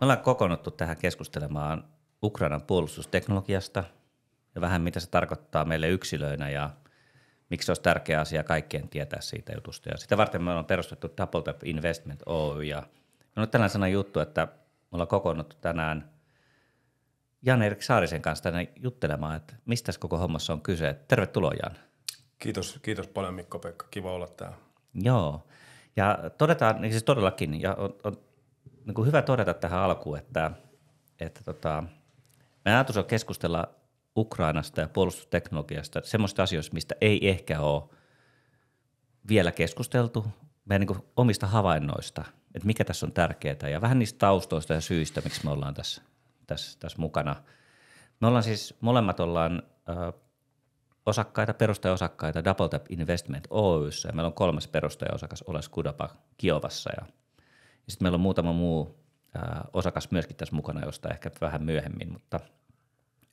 Me ollaan kokoonnuttu tähän keskustelemaan Ukrainan puolustusteknologiasta ja vähän mitä se tarkoittaa meille yksilöinä ja miksi se olisi tärkeä asia kaikkien tietää siitä jutusta. Ja sitä varten me ollaan perustettu Double Tap Investment Oy ja on nyt tällainen sellainen juttu, että me ollaan kokoonnuttu tänään Jan-Erik Saarisen kanssa tänne juttelemaan, että mistä koko hommassa on kyse. Tervetuloa, Jan. Kiitos paljon Mikko-Pekka, kiva olla täällä. Joo, ja todetaan, niin siis todellakin, ja on niin kuin hyvä todeta tähän alkuun, että meidän ajatus on keskustella Ukrainasta ja puolustusteknologiasta, semmoista asioista, mistä ei ehkä ole vielä keskusteltu, meidän niin kuin omista havainnoista, että mikä tässä on tärkeää, ja vähän niistä taustoista ja syistä, miksi me ollaan tässä mukana. Me ollaan siis, molemmat ollaan osakkaita, perustajaosakkaita Double Tap Investment Oyssä, ja meillä on 3. perustajaosakas Oles Kudaba Kiovassa, ja sitten meillä on muutama muu osakas myöskin tässä mukana, josta ehkä vähän myöhemmin, mutta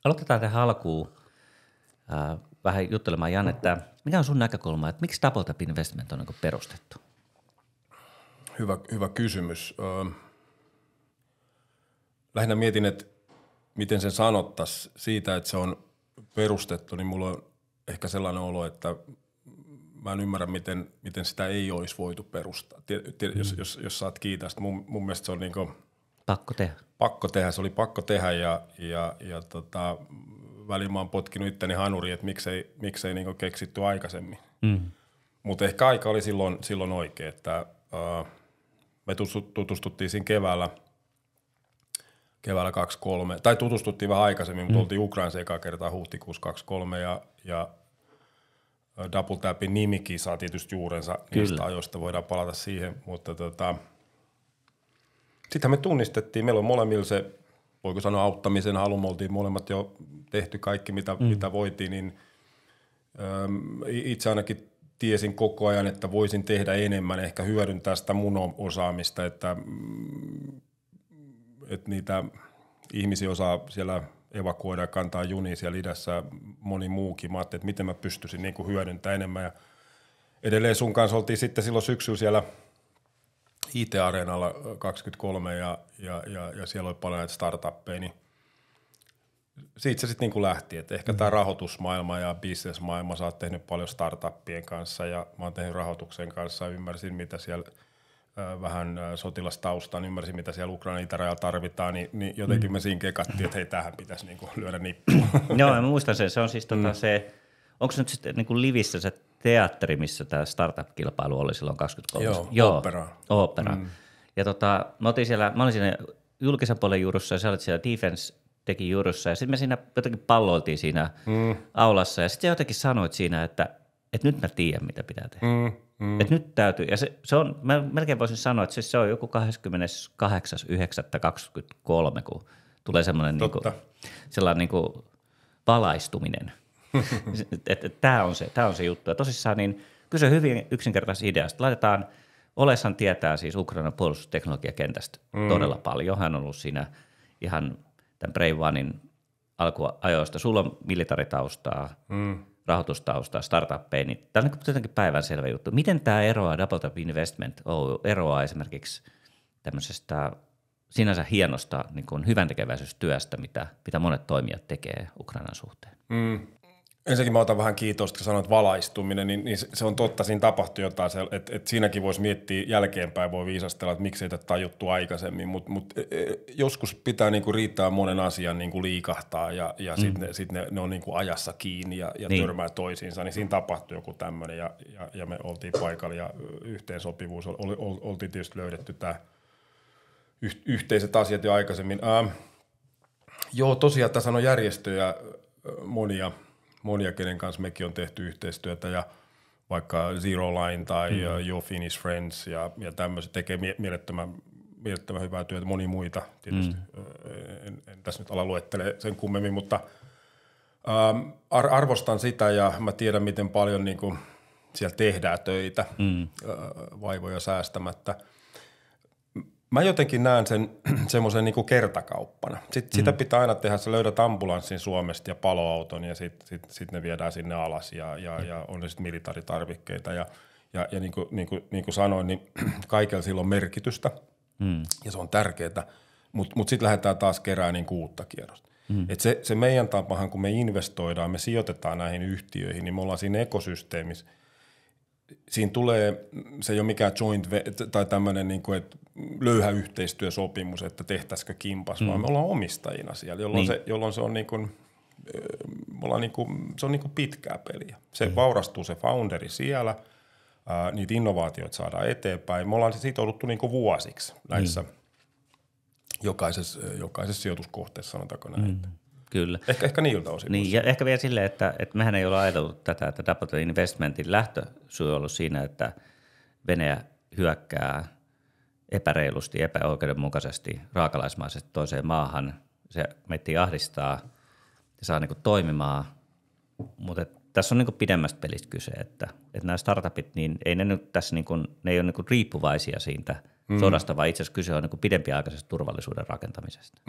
aloitetaan tähän alkuun vähän juttelemaan, Jan, että mikä on sun näkökulma, että miksi Double Tap Investment on niin perustettu? Hyvä kysymys. Lähinnä mietin, että miten sen sanottaisiin siitä, että se on perustettu, niin mulla on ehkä sellainen olo, että mä en ymmärrä, miten sitä ei olisi voitu perustaa. Jos saat kiittää sitä, mun mielestä se on niinku pakko tehdä. Se oli pakko tehdä ja väliin mä oon potkinut itteni hanuriin, että miksei niinku keksitty aikaisemmin. Mutta ehkä aika oli silloin oikein, että me tutustuttiin siinä keväällä 23, tai tutustuttiin vähän aikaisemmin, mutta oltiin Ukrainassa ekaa kertaa huhtikuussa 23 ja Double Tapin nimikin saa tietysti juurensa niistä ajoista, voidaan palata siihen, mutta sittenhän me tunnistettiin, meillä on molemmilla se, voiko sanoa auttamisen halu, me oltiin molemmat jo tehty kaikki mitä voitiin, niin itse ainakin tiesin koko ajan, että voisin tehdä enemmän, ehkä hyödyntää sitä mun osaamista, että niitä ihmisiä osaa siellä evakuoida ja kantaa junia siellä idässä, moni muukin. Mä ajattelin, että miten mä pystyisin niin kuin hyödyntämään enemmän. Ja edelleen sun kanssa oltiin sitten silloin syksyllä siellä IT-areenalla 23 ja siellä oli paljon näitä startuppeja, niin siitä se sitten niin kuin lähti. Että ehkä tämä rahoitusmaailma ja businessmaailma, sä oot tehnyt paljon startuppien kanssa ja mä oon tehnyt rahoituksen kanssa, ymmärsin mitä siellä vähän sotilastaustaan, ymmärsin mitä siellä Ukrainan itärajalla tarvitaan, niin jotenkin me siinä kekattiin, että hei, tähän pitäisi niinku lyödä nippua. Joo, mä muistan sen. Se on siis se, onko se nyt sitten niinku Livissä se teatteri, missä tämä startup-kilpailu oli silloin 23? Joo, Opera. Ja mä olin siinä julkisen puolen juurussa ja sä olit siellä Defense Techin juurussa ja sitten me siinä jotenkin palloiltiin siinä aulassa ja sitten jotenkin sanoit siinä, että nyt mä tiedän, mitä pitää tehdä. Että nyt täytyy, ja se on, mä melkein voisin sanoa, että se on joku 28.9.23, kun tulee semmoinen sellainen niinku valaistuminen. että tämä on se juttu. Ja tosissaan niin kyse hyvin yksinkertaisesta ideasta. Oleshan tietää siis Ukrainan puolustusteknologiakentästä todella paljon. Hän on ollut siinä ihan tämän Brave Onein alkuajoista. Sulla on militaaritaustaa, rahoitustaustaa, startuppeja, niin tämä on jotenkin päivänselvä juttu. Miten tämä eroaa, Double Tap Investment eroaa esimerkiksi tämmöisestä sinänsä hienosta niin kuin hyväntekeväisyystyöstä, mitä monet toimijat tekee Ukrainan suhteen? Ensinnäkin mä otan vähän kiitosta, kun sanoit valaistuminen, niin se on totta, siinä tapahtui jotain, että siinäkin voisi miettiä jälkeenpäin, voi viisastella, että miksei tätä tajuttu aikaisemmin, mutta joskus pitää niinku riittää monen asian niinku liikahtaa ja sitten ne on niinku ajassa kiinni ja törmää toisiinsa, niin siinä tapahtui joku tämmöinen ja me oltiin paikalla ja yhteensopivuus, oltiin tietysti löydetty tämä yhteiset asiat jo aikaisemmin. Joo, tosiaan tässä on järjestöjä monia, kenen kanssa mekin on tehty yhteistyötä ja vaikka Zero Line tai Your Finnish Friends ja tämmöiset tekee mielettömän hyvää työtä, moni muita tietysti. En tässä nyt ala luettele sen kummemmin, mutta arvostan sitä ja mä tiedän, miten paljon niin kuin siellä tehdään töitä vaivoja säästämättä. Mä jotenkin näen sen semmoisen niinku kertakauppana. Sitä pitää aina tehdä, sä löydät ambulanssin Suomesta ja paloauton ja sit ne viedään sinne alas ja on ne sitten militaaritarvikkeita ja niin kuin sanoin, niin kaikella sillä on merkitystä ja se on tärkeää. Mutta sitten lähdetään taas kerään niin uutta kierrosta. Et se meidän tapahan, kun me investoidaan, me sijoitetaan näihin yhtiöihin, niin me ollaan siinä ekosysteemissä. Siinä tulee, se ei ole mikään joint tai tämmöinen niin kuin, että löyhä yhteistyösopimus, että tehtäisikö kimpas, vaan me ollaan omistajina siellä, jolloin se on niin kuin, se on niin kuin pitkää peliä. Se vaurastuu se founderi siellä, niitä innovaatioita saadaan eteenpäin. Me ollaan sitouduttu niin kuin vuosiksi näissä jokaisessa sijoituskohteessa, sanotaanko näin. Kyllä. Ehkä niiltä osin. Niin, ja ehkä vielä silleen, että mehän ei ole ajateltu tätä, että Dapaton Investmentin lähtösyy on ollut siinä, että Venäjä hyökkää epäreilusti, epäoikeudenmukaisesti, raakalaismaisesti toiseen maahan. Se meitä ahdistaa ja saa niin kuin toimimaan, mutta tässä on niin kuin pidemmästä pelistä kyse, että nämä startupit, niin ei ne nyt tässä niin kuin, ne ei ole niin kuin riippuvaisia siitä sodasta, vaan itse asiassa kyse on niin kuin pidempiaikaisesta turvallisuuden rakentamisesta.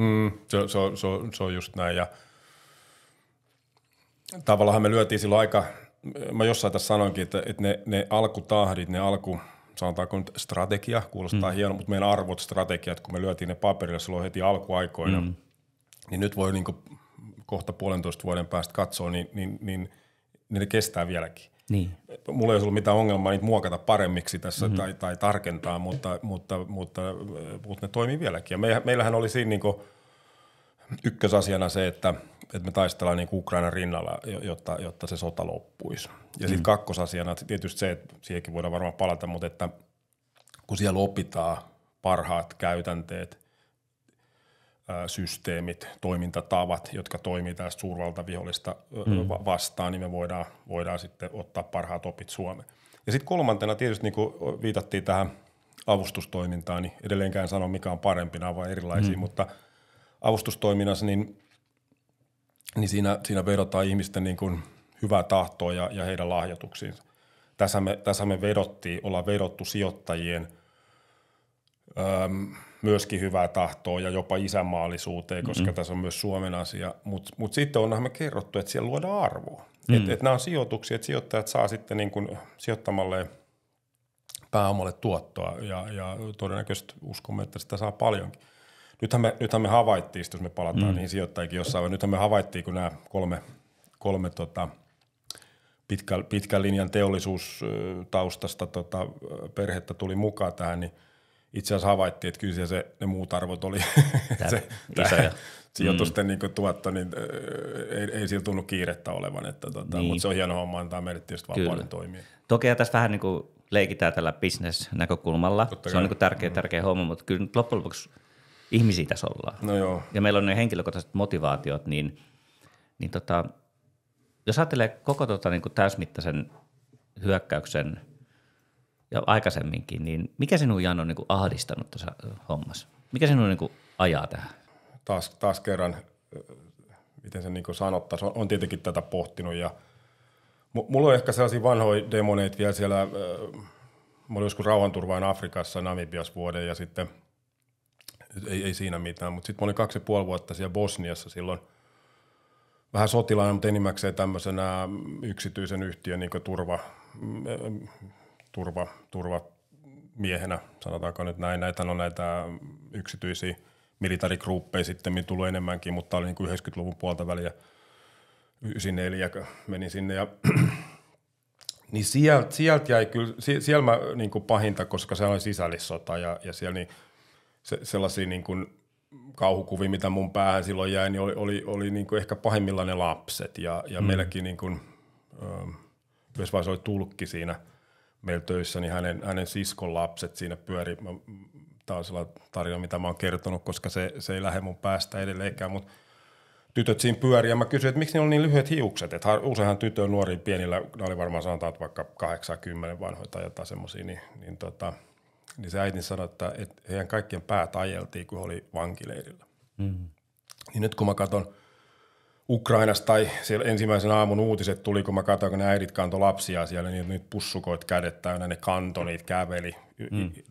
Se on just näin, ja tavallaan me lyötiin silloin mä jossain tässä sanoinkin, että ne alkutahdit, sanotaanko nyt strategia, kuulostaa hieno, mutta meidän arvot, strategiat, kun me lyötiin ne paperille silloin heti alkuaikoina, niin nyt voi niin kuin kohta 1,5 vuoden päästä katsoa, niin ne kestää vieläkin. Niin. Mulla ei ollut mitään ongelmaa niitä muokata paremmiksi tässä tai tarkentaa, mutta ne toimii vieläkin. Ja meillähän oli siinä niin kuin ykkösasiana se, että me taistellaan niin kuin Ukrainan rinnalla, jotta se sota loppuisi. Ja sitten kakkosasiana tietysti se, että siihenkin voidaan varmaan palata, mutta että kun siellä opitaan parhaat käytänteet, systeemit, toimintatavat, jotka toimii tästä suurvaltavihollista vastaan, niin me voidaan sitten ottaa parhaat opit Suomeen. Ja sitten kolmantena tietysti, niin kuin viitattiin tähän avustustoimintaan, niin edelleenkään sano mikä on parempi, nämä ovat erilaisia, mutta avustustoiminnassa niin siinä vedotaan ihmisten niin kuin hyvää tahtoa ja heidän lahjoituksiinsa. Tässä me ollaan vedottu sijoittajien myöskin hyvää tahtoa ja jopa isänmaallisuuteen, koska tässä on myös Suomen asia. Mutta sitten onhan me kerrottu, että siellä luodaan arvoa. Että nämä on sijoituksia, että sijoittajat saa sitten niin kuin sijoittamalle pääomalle tuottoa ja todennäköisesti uskomme, että sitä saa paljonkin. Nythän me havaittiin, jos me palataan niihin sijoittajikin jossain vaiheessa, nythän me havaittiin, kun nämä kolme pitkän linjan teollisuustaustasta perhettä tuli mukaan tähän, niin itse asiassa havaittiin, että kyllä ne muut arvot oli se sijoitusten niin tuotto, niin ei sillä tunnu kiirettä olevan, mutta se on hieno homma, antaa meille tietysti vapauden toimia. Toki tässä vähän niin kuin leikitään tällä business-näkökulmalla, se on niin kuin tärkeä homma, mutta kyllä nyt loppujen lopuksi ihmisiä tässä ollaan. No joo. Ja meillä on ne henkilökohtaiset motivaatiot, niin jos ajattelee koko niin kuin täysmittaisen hyökkäyksen ja aikaisemminkin, niin mikä sinun, Jan, on niin kuin ahdistanut tässä hommassa? Mikä sinun niin kuin ajaa tähän? Taas kerran, miten se niin kuin sanottaisiin, on tietenkin tätä pohtinut ja mulla on ehkä sellaisia vanhoja demoneita vielä siellä, mä olin joskus rauhanturvaan Afrikassa Namibiassa vuoden ja sitten ei siinä mitään, mutta sitten mä olin 2,5 vuotta siellä Bosniassa silloin vähän sotilaana, mutta enimmäkseen tämmöisenä yksityisen yhtiön niin kuin turvamiehenä, sanotaanko nyt näin. Näitä on näitä yksityisiä militarigruppeja sitten tullut enemmänkin, mutta oli niin kuin 90-luvun puolta väliä 94, menin sinne ja niin sieltä jäi kyllä, siellä mä niin kuin pahinta, koska se oli sisällissota ja siellä niin sellaisia niin kuin kauhukuvia, mitä mun päähän silloin jäi, niin oli niin kuin ehkä pahimmillaan ne lapset ja meilläkin niin kuin, myös vaan se oli tulkki siinä meillä töissä, niin hänen siskon lapset siinä pyöri. Tämä on sellainen tarina, mitä mä oon kertonut, koska se ei lähde mun päästä edelleenkään, mutta tytöt siinä pyöri ja mä kysyin, että miksi niillä on niin lyhyet hiukset, että useinhan tytön nuoriin pienillä, ne oli varmaan sanotaan, että vaikka 80 vanhoja tai jotain semmoisia, niin se äiti sanoi, että heidän kaikkien päät ajeltiin, kun he oli vankileirillä. Niin nyt kun mä katson Ukrainasta tai siellä ensimmäisen aamun uutiset tuli, kun mä katsoin, kun ne äidit kantoi lapsia siellä, niin nyt pussukoit kädet täynnä, ne kantoi, niitä käveli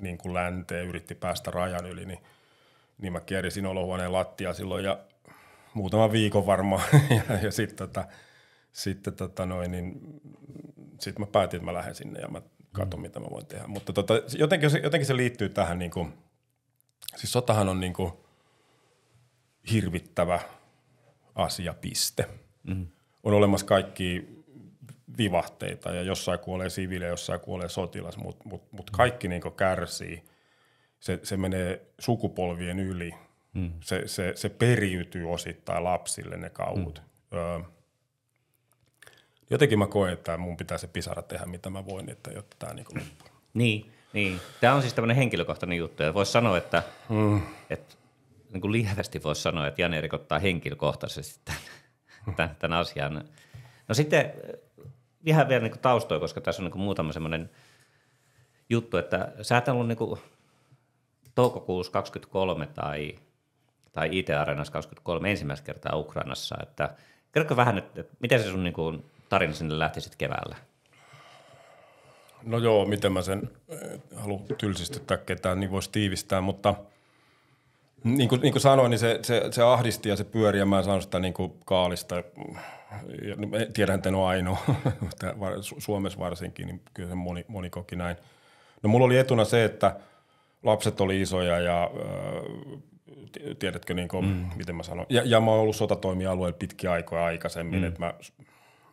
niin kuin länteen, yritti päästä rajan yli, niin mä kiersin olohuoneen lattia silloin ja muutaman viikon varmaan ja sitten mä päätin, että mä lähden sinne ja mä katson, mitä mä voin tehdä. Mutta jotenkin se liittyy tähän, niin kuin, siis sotahan on niin kuin, hirvittävä asiapiste. On olemassa kaikki vivahteita ja jossain kuolee siviili, jossain kuolee sotilas, mutta kaikki niinku kärsii. Se menee sukupolvien yli. Se periytyy osittain lapsille ne kauhut. Jotenkin mä koen, että mun pitää se pisara tehdä, mitä mä voin, että jotta tämä niinku loppuu. Niin. Tämä on siis tämmöinen henkilökohtainen juttu. Ja voisi sanoa, että niin kuin lievästi voisi sanoa, että Jan-Erik ottaa henkilökohtaisesti tämän asian. No sitten ihan vielä niin taustoja, koska tässä on niin muutama semmoinen juttu, että sä et ollut niin toukokuussa 23 tai IT-areenassa 23 ensimmäistä kertaa Ukrainassa. Että kerrotko vähän, että miten se sun niin kuin tarina sinne lähti sitten keväällä? No joo, miten mä sen haluan tylsistyttää ketään, niin voisi tiivistää, mutta niin kuin sanoin, niin se ahdisti ja se pyöri ja mä en saanut sitä niin kuin kaalista. Tiedän, että en ole ainoa, Suomessa varsinkin, niin kyllä se moni koki näin. No mulla oli etuna se, että lapset oli isoja ja tiedätkö, niin kuin, miten mä sanon. Ja mä oon ollut sotatoimialueella pitkiä aikoja aikaisemmin, että mä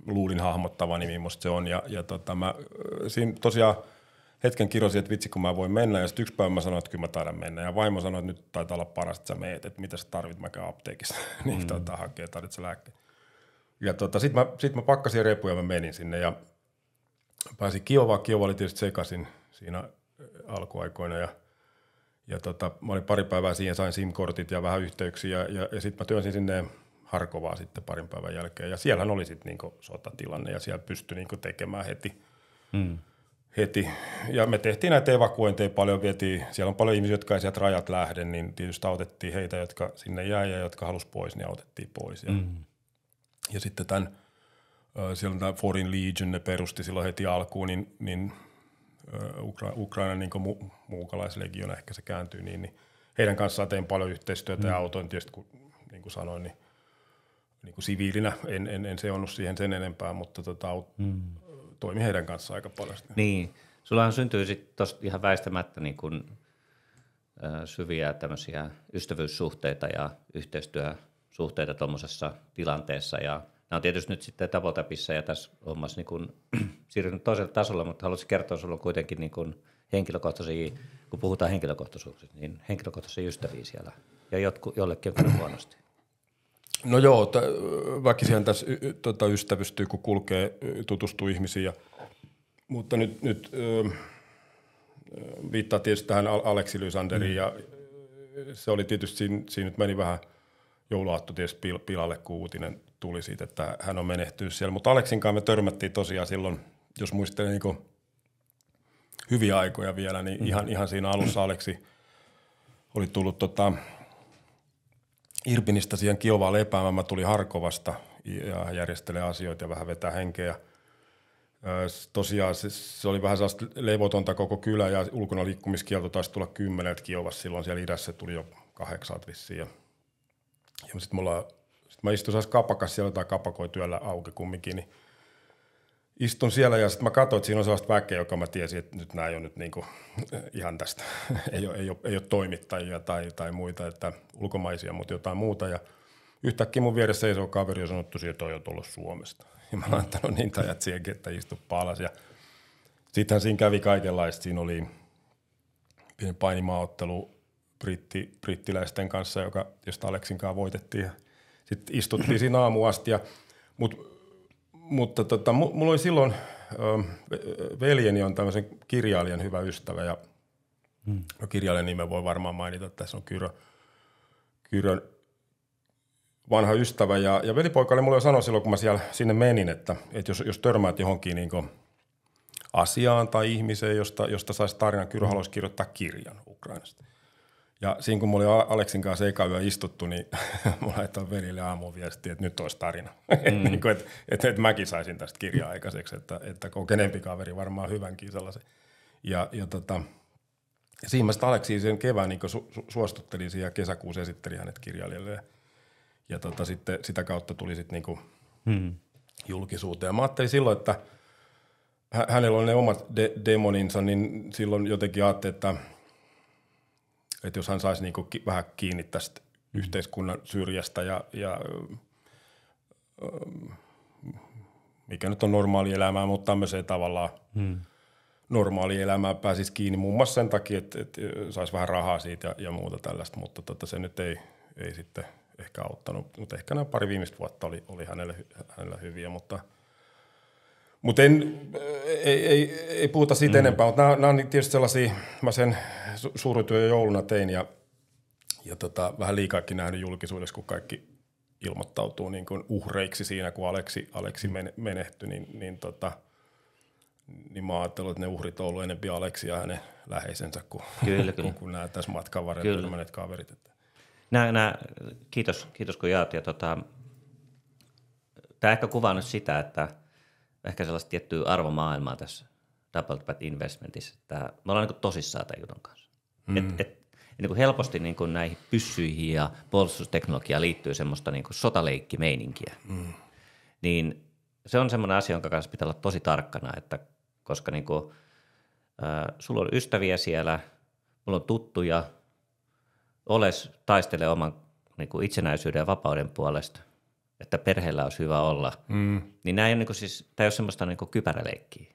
luulin hahmottavani, millaista se on. Ja mä siinä tosiaan hetken kirosin, että vitsi kun mä voin mennä. Ja sitten yksi päivä mä sanoin, että kyllä mä taidan mennä. Ja vaimo sanoi, että nyt taitaa olla parasta, että sä meet, että mitä sä tarvit, mä käyn apteekissa. niin hakee, tarvitse lääkkeen. Ja sit mä pakkasin repuja ja mä menin sinne ja pääsin Kiovaan. Kiova oli tietysti sekaisin siinä alkuaikoina ja mä olin pari päivää siihen, sain SIM-kortit ja vähän yhteyksiä ja sitten mä työnsin sinne Harkovaa sitten parin päivän jälkeen. Ja siellähän oli sitten niinku sotatilanne ja siellä pystyi niinku tekemään heti. Ja me tehtiin näitä evakuointeja paljon, siellä on paljon ihmisiä, jotka ei sieltä rajat lähde, niin tietysti autettiin heitä, jotka sinne jäi ja jotka halusi pois, niin autettiin pois. Ja sitten siellä on tämä Foreign Legion, ne perusti silloin heti alkuun, niin Ukrainan niin muukalaislegiona ehkä se kääntyy, niin heidän kanssaan tein paljon yhteistyötä ja autoin tietysti, niin kuin sanoin, niin kuin siviilinä en seonnut siihen sen enempää, mutta toimin heidän kanssaan aika paljon. Niin, sullahan syntyy sitten tuosta ihan väistämättä niin kuin, syviä tämmöisiä ystävyyssuhteita ja yhteistyösuhteita tuommoisessa tilanteessa ja nämä on tietysti nyt sitten Tabotapissa ja tässä hommassa niin kuin siirrynyt toiselle tasolle, mutta haluaisin kertoa sulla kuitenkin niin kuin henkilökohtaisia, kun puhutaan henkilökohtaisuuksista, niin henkilökohtaisia ystäviä siellä ja jollekin on huonosti. No joo, väkisihän tässä ystävystyy, kun kulkee, tutustuu ihmisiin. Mutta nyt viittaa tietysti tähän Aleksi Lysanderiin ja se oli tietysti, siinä nyt meni vähän jouluaatto tietysti pilalle, kun uutinen tuli siitä, että hän on menehtynyt siellä. Mutta Aleksin kanssa me törmättiin tosiaan silloin, jos muistelen niin hyviä aikoja vielä, niin ihan siinä alussa Aleksi oli tullut Irpinistä siihen Kiovaan lepäämään. Mä tulin Harkovasta ja järjestelee asioita ja vähän vetää henkeä. Tosiaan se oli vähän sellaista levotonta koko kylä ja ulkona liikkumiskielto taisi tulla 10 Kiovassa. Silloin siellä idässä tuli jo 8 vissiin. Ja sitten mä istuin sellaisessa kapakassa, siellä jotain kapakoi työllä auki kumminkin, niin istun siellä ja sitten mä katsoin, että siinä on sellaista väkeä, joka mä tiesin, että nyt nämä ei ole nyt niinku ihan tästä, ei ole toimittajia tai muita, että ulkomaisia, mutta jotain muuta. Ja yhtäkkiä mun vieressä seisoo kaveri ja sanoo, että tosiaan toi on tullut Suomesta. Ja mä oon antanut niin tajat siihenkin, että istu palas. Ja sittenhän siinä kävi kaikenlaista. Siinä oli pieni painimaaottelu brittiläisten kanssa, josta Aleksin kanssa voitettiin. Sitten istuttiin siinä aamuasti. Mutta mulla oli silloin, veljeni on tämmöisen kirjailijan hyvä ystävä ja no kirjailijan nimen voi varmaan mainita, että tässä on Kyrön vanha ystävä ja velipoika oli mulle jo sanonut silloin, kun mä sinne menin, että jos törmäät johonkin niin asiaan tai ihmiseen, josta saisi tarinan, Kyrö haluaisi kirjoittaa kirjan Ukrainasta. Ja siinä kun mulla oli Aleksin kanssa eka yö istuttu, niin mulla laitoin velille aamuun viesti, että nyt olisi tarina. Että mäkin saisin tästä kirjaa aikaiseksi, että kenempi kaveri varmaan hyvänkin sellaisen. Ja siinä mä sitten Aleksiin sen kevään niin suostuttelin ja kesäkuussa esitteli hänet kirjailijalle. Ja sitten sitä kautta tuli sitten niin julkisuuteen. Ja mä ajattelin silloin, että hänellä on ne omat demoninsa, niin silloin jotenkin ajattelin, että jos hän saisi niinku vähän kiinni tästä yhteiskunnan syrjästä ja mikä nyt on normaali elämää, mutta tämmöiseen tavallaan normaali elämää pääsisi kiinni muun muassa sen takia, että saisi vähän rahaa siitä ja muuta tällaista, mutta se nyt ei sitten ehkä auttanut, mutta ehkä nämä pari viimeistä vuotta oli hänellä hyviä, mutta ei puhuta siitä enempää, mutta nämä on tietysti sellaisia, mä sen suurityön jouluna tein ja vähän liikaakin nähnyt julkisuudessa, kun kaikki ilmoittautuu niin kuin uhreiksi siinä, kun Aleksi menehtyi, niin mä ajattelin, että ne uhrit on ollut enemmän Aleksi ja hänen läheisensä kuin nämä tässä matkan varrella tämmöiset kaverit. Kiitos kun jaat. Tämä ehkä kuvaa nyt sitä, että ehkä sellaista tiettyä arvomaailmaa tässä Double Pat Investmentissa, että me ollaan niin tosissaan tämän jutun kanssa. Niin kuin helposti niin kuin näihin pyssyihin ja puolustusteknologiaan liittyy semmoista niin kuin sotaleikkimeininkiä. Niin se on semmoinen asia, jonka kanssa pitää olla tosi tarkkana, että koska niin kuin, sulla on ystäviä siellä, mulla on tuttuja, taistelee oman niin kuin itsenäisyyden ja vapauden puolesta, että perheellä olisi hyvä olla. Niin nämä ei ole, niin kuin siis, tämä ei ole semmoista niin kuin kypäräleikkiä,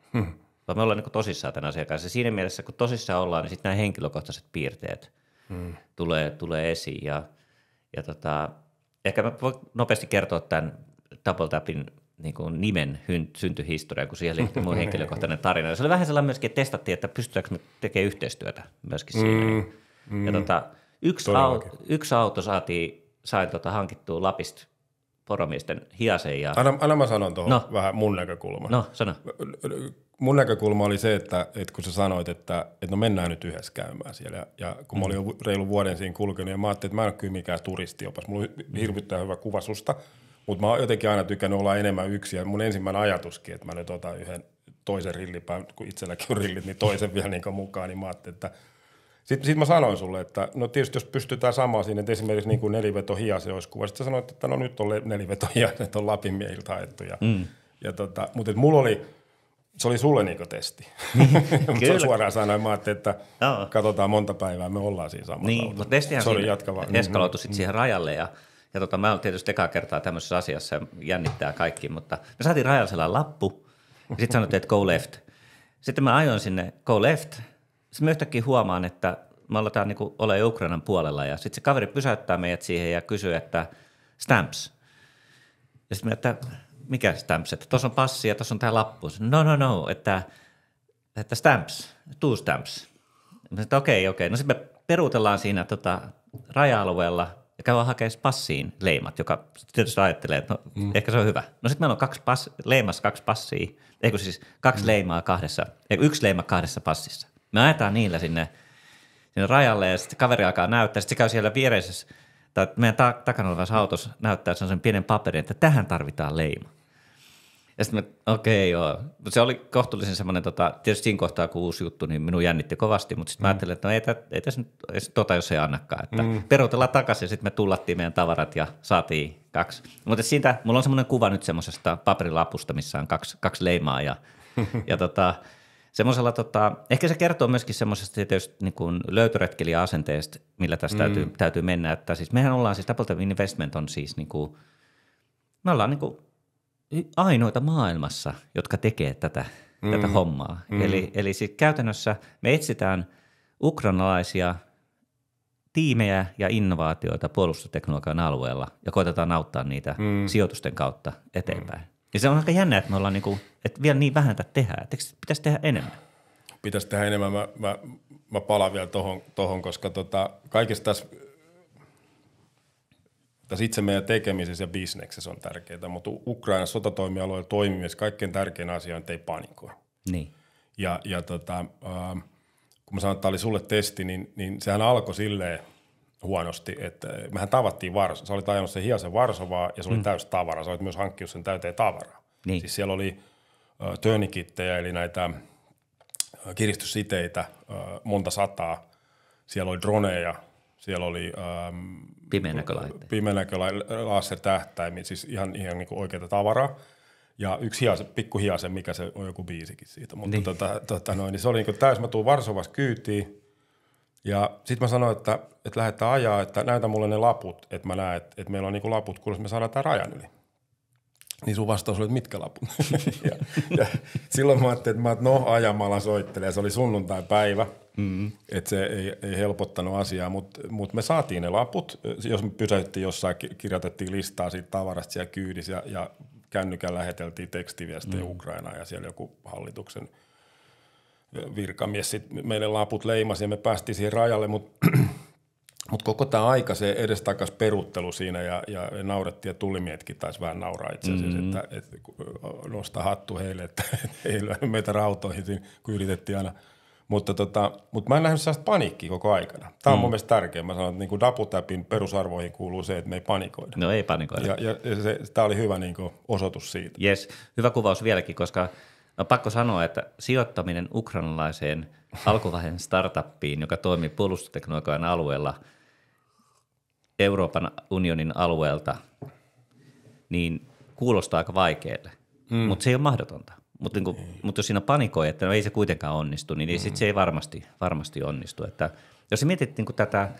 vaan me ollaan niin kuin tosissaan tämän asian kanssa. Ja siinä mielessä, kun tosissaan ollaan, niin sitten nämä henkilökohtaiset piirteet tulee esiin. Ja ehkä mä voin nopeasti kertoa tämän Double Tapin niin kuin nimen syntyhistoria, kun siihen liittyy mun henkilökohtainen tarina. Ja se oli vähän sellainen myöskin, että testattiin, että pystytäänkö me tekemään yhteistyötä myöskin siinä. Ja yksi auto sain hankittua Lapista poromiesten Hiasen. Ja Anna mä sanon tuohon vähän mun näkökulma. No, sano. Mun näkökulma oli se, että kun sä sanoit, että no mennään nyt yhdessä käymään siellä. Ja kun mä olin jo reilun vuoden siinä kulkenut, ja mä ajattelin, että mä en ole kyllä mikään turistiopas. Mulla oli hirvittävän hyvä kuva susta, mutta mä oon jotenkin aina tykännyt olla enemmän yksi. Ja mun ensimmäinen ajatuskin, että mä nyt otan yhden toisen rillipään, kun itselläkin on rillit, niin toisen vielä niin mukaan, niin mä ajattelin, että Sitten mä sanoin sulle, että no tietysti jos pystytään samaan siinä, että esimerkiksi niin kuin neliveto Hiasen olisi kuva. Sitten sä sanoit, että no nyt on neliveto Hiasen, on Lapin miehiltä haettu. Mutta se oli sulle niin kuin testi. Mutta suoraan sanoen mä ajattelin, että katsotaan monta päivää, me ollaan siinä samassa autossa. Mutta testihän eskaloitui sitten siihen rajalle ja mä olen tietysti ekaa kertaa tämmöisessä asiassa ja jännittää kaikki, mutta me saatiin rajalla sellainen lappu ja sitten sanottiin, että go left. Sitten mä ajoin sinne go left. Sitten mä yhtäkkiä huomaan, että me aletaan niin olemaan Ukrainan puolella ja sitten se kaveri pysäyttää meidät siihen ja kysyy, että stamps. Ja sitten että mikä stamps, että tuossa on passi ja tuossa on tämä lappu. No, että stamps, two stamps. Että okei. No sitten me peruutellaan siinä raja-alueella ja käydään hakemaan passiin leimat, joka tietysti ajattelee, että ehkä se on hyvä. No sitten meillä on kaksi passia, kaksi leimaa yksi leima kahdessa passissa. Me ajetaan niillä sinne rajalle ja sitten kaveri alkaa näyttää. Sitten se käy siellä viereisessä, tai meidän takana olevassa autossa näyttää sen pienen paperin, että tähän tarvitaan leima. Ja sitten joo. Se oli kohtuullisen semmoinen, tietysti siinä kohtaa kun uusi juttu, niin minun jännitti kovasti, mutta sitten mä ajattelin, että no ei tässä nyt jos ei annakaan. Että peruutellaan takaisin ja sitten me tullattiin meidän tavarat ja saatiin 2. Mutta siitä, mulla on semmoinen kuva nyt semmoisesta paperilapusta, missä on kaksi leimaa ja semmoisella, ehkä se kertoo myöskin semmoisesta tietysti niin kuin löytöretkelijä-asenteesta, millä tässä täytyy mennä. Että siis mehän ollaan siis Double Tap Investment on siis niin kuin, me ollaan niin kuin ainoita maailmassa, jotka tekee tätä hommaa. Eli siis käytännössä me etsitään ukrainalaisia tiimejä ja innovaatioita puolustusteknologian alueella ja koitetaan auttaa niitä sijoitusten kautta eteenpäin. Ja se on aika jännä, että me ollaan niinku, että vielä niin vähän tätä tehdään. Eikö pitäisi tehdä enemmän? Pitäisi tehdä enemmän. Mä palaan vielä tohon koska kaikessa tässä itse meidän tekemisessä ja bisneksessä on tärkeää, mutta Ukrainan sotatoimialueella toimimisessa kaikkein tärkein asia on, että ei panikoi. Niin. Ja kun mä sanoin, että tämä oli sulle testi, niin sehän alkoi silleen huonosti, että mehän tavattiin sä olit ajanut sen Hiasen Varsovaa ja se oli täys tavara. Sä olit myös hankkinut sen täyteen tavaraa. Niin. Siis siellä oli tourniquettejä, eli näitä kiristyssiteitä, monta sataa. Siellä oli droneja, siellä oli lasertähtäimiä, siis ihan niin kuin oikeaa tavaraa. Ja yksi pikku Hiasen, mikä se on joku biisikin siitä. Mutta niin. Niin se oli niin kuin täys. Mä tuun Varsovassa kyytiin Ja sitten mä sanoin, että lähdetään ajaa, että näytä mulle ne laput, että mä näen, että meillä on niinku laput, kun me saadaan tämän rajan yli. Niin sun vastaus oli, että mitkä laput? ja silloin mä ajattelin, että ajamalla soittelee. Se oli sunnuntai-päivä, että se ei helpottanut asiaa, mutta me saatiin ne laput. Jos me pysäyttiin jossain, kirjoitettiin listaa siitä tavarasta siellä kyydissä ja kännykän läheteltiin tekstiviestejä Ukrainaan ja siellä joku hallituksen virkamies sitten meille laput leimasi ja me päästiin siihen rajalle, mutta koko tämä aika se edestakas peruttelu siinä ja naurettiin ja tulimietkin taisi vähän nauraa itse asiassa, että nostaa hattu heille, että ei lyönyt meitä rautoihin, kun yritettiin aina. Mutta mä en nähnyt sellaista paniikkia koko aikana. Tämä on mun mielestä tärkeä. Mä sanon, että niin DapuTapin perusarvoihin kuuluu se, että me ei panikoida. No ei panikoida. Ja tämä oli hyvä niin kuin osoitus siitä. Jes, hyvä kuvaus vieläkin, koska on pakko sanoa, että sijoittaminen ukrainalaiseen alkuvaiheen startuppiin, joka toimii puolustusteknologian alueella Euroopan unionin alueelta, niin kuulostaa aika vaikealle, mutta se ei ole mahdotonta. Mutta jos siinä panikoi, että no ei se kuitenkaan onnistu, niin sit se ei varmasti onnistu. Että jos mietit niin tätä,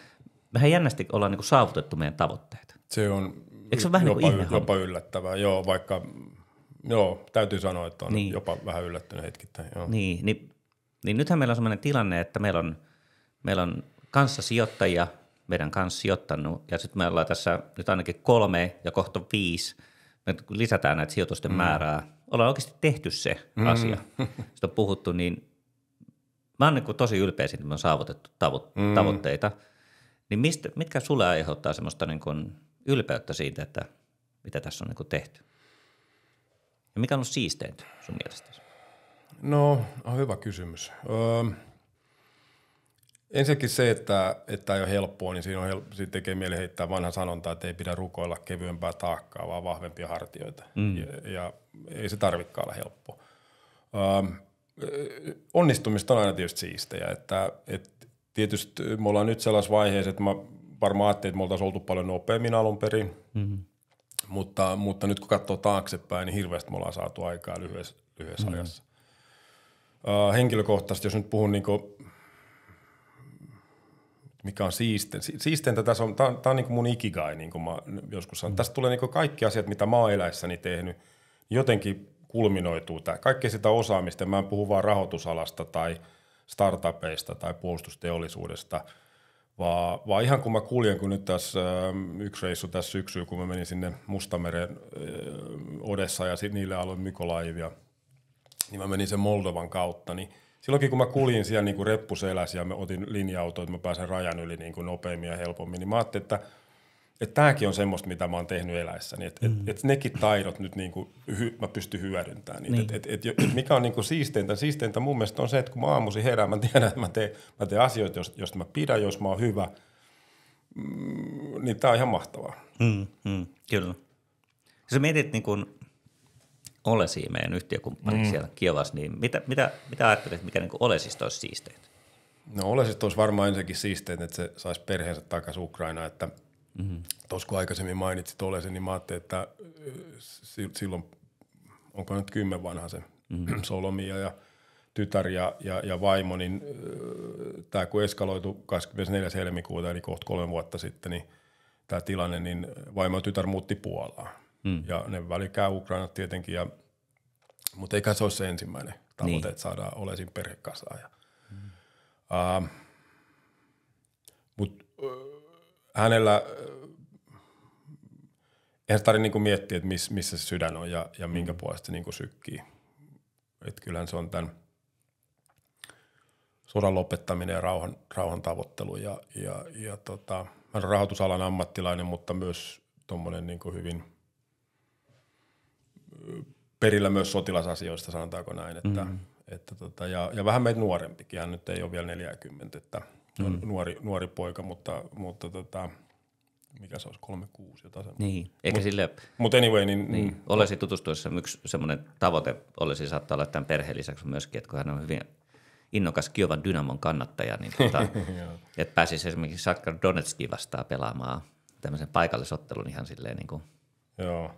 mehän jännästi ollaan niin saavutettu meidän tavoitteita. Se on, eikö se ole vähän jopa yllättävää, joo, täytyy sanoa, että on jopa vähän yllättynyt hetkittäin. Joo. Niin nythän meillä on sellainen tilanne, että meillä on kanssasijoittajia, meidän kanssa sijoittanut, ja sitten me ollaan tässä nyt ainakin 3 ja kohta 5, me lisätään näitä sijoitusten määrää, ollaan oikeasti tehty se asia, sitä on puhuttu, niin mä oon niin tosi ylpeä siitä, että me on saavutettu tavoitteita, niin mitkä sulle aiheuttaa semmoista niin kuin ylpeyttä siitä, että mitä tässä on niin kuin tehty? Ja mikä on ollut siisteintä sun mielestäsi? No, hyvä kysymys. Ensinnäkin se, että ei ole helppoa, niin siinä tekee mieli heittää vanha sanonta, että ei pidä rukoilla kevyempää taakkaa, vaan vahvempia hartioita. Ja ei se tarvitsekaan olla helppoa. Onnistumista on aina tietysti siistejä. Että tietysti me ollaan nyt sellaisessa vaiheessa, että mä varmaan ajattelin, että me oltaisiin oltu paljon nopeammin alun perin. Mutta nyt kun katsoo taaksepäin, niin hirveästi me ollaan saatu aikaa lyhyessä ajassa. Henkilökohtaisesti, jos nyt puhun mikä on siisteintä tässä on, tämä on niin kuin mun ikigai, niin kuin mä joskus sanon. Tästä tulee niin kuin kaikki asiat, mitä mä oon eläessäni tehnyt, jotenkin kulminoituu tämä. Kaikkea sitä osaamista, mä en puhu vaan rahoitusalasta tai startupeista tai puolustusteollisuudesta, vaan ihan kun mä kuljen, kun nyt tässä yksi reissu tässä syksyllä, kun mä menin sinne Mustameren Odessa ja niille aloin Mykolaivia, niin mä menin sen Moldovan kautta, niin silloinkin kun mä kuljin siellä niin kuin reppuselässä ja mä otin linja-autoa, että mä pääsen rajan yli niin kuin nopeammin ja helpommin, niin mä ajattelin, että tämäkin on semmoista, mitä mä oon tehnyt eläessäni, että nekin taidot nyt niin kuin mä pystyn hyödyntämään niitä. Niin. Mikä on niin kuin siisteintä mun mielestä on se, että kun mä aamuisin herään, mä tiedän, että mä teen asioita, joista mä pidän, jos mä oon hyvä, niin tää on ihan mahtavaa. Kyllä. Jos mietit niin kuin Olesia, meidän yhtiökumppani siellä Kiovassa, niin mitä ajattelet, mikä niin kuin Olesista olisi siisteintä? No Olesista olisi varmaan ensinnäkin siisteintä, että se saisi perheensä takaisin Ukrainaan, että tuossa kun aikaisemmin mainitsit Olesin, niin mä ajattelin, että silloin, onko nyt 10 vanha se Solomia ja tytär ja vaimo, niin tämä kun eskaloitu 24. helmikuuta, eli kohta 3 vuotta sitten, niin tämä tilanne, niin vaimo ja tytär muutti Puolaan. Ja ne väli käy Ukrainat tietenkin, mutta eikä se ole se ensimmäinen tavoite, että saadaan Olesin perhe kasaan. Mutta hänellä, eihän se tarvitse niinku miettiä, että missä se sydän on ja minkä puolesta se niinku sykkii. Että kyllähän se on tämän sodan lopettaminen ja rauhan tavoittelu. Hän on rahoitusalan ammattilainen, mutta myös tuommoinen niinku hyvin perillä myös sotilasasioista, sanotaanko näin. Ja vähän meitä nuorempikin. Hän nyt ei ole vielä 40, että on nuori poika, mutta mikä se olisi, 36 jotain. Niin, eikä sille. Mutta anyway, niin Olesi tutustuessa yksi semmoinen tavoite Olesi saattaa olla tämän perheen lisäksi myöskin, että kun hän on hyvin innokas Kiovan Dynamon kannattaja, niin että pääsisi esimerkiksi Shakhtar Donetskiin vastaan pelaamaan tämmöisen paikallisottelun ihan silleen niin kuin. Joo.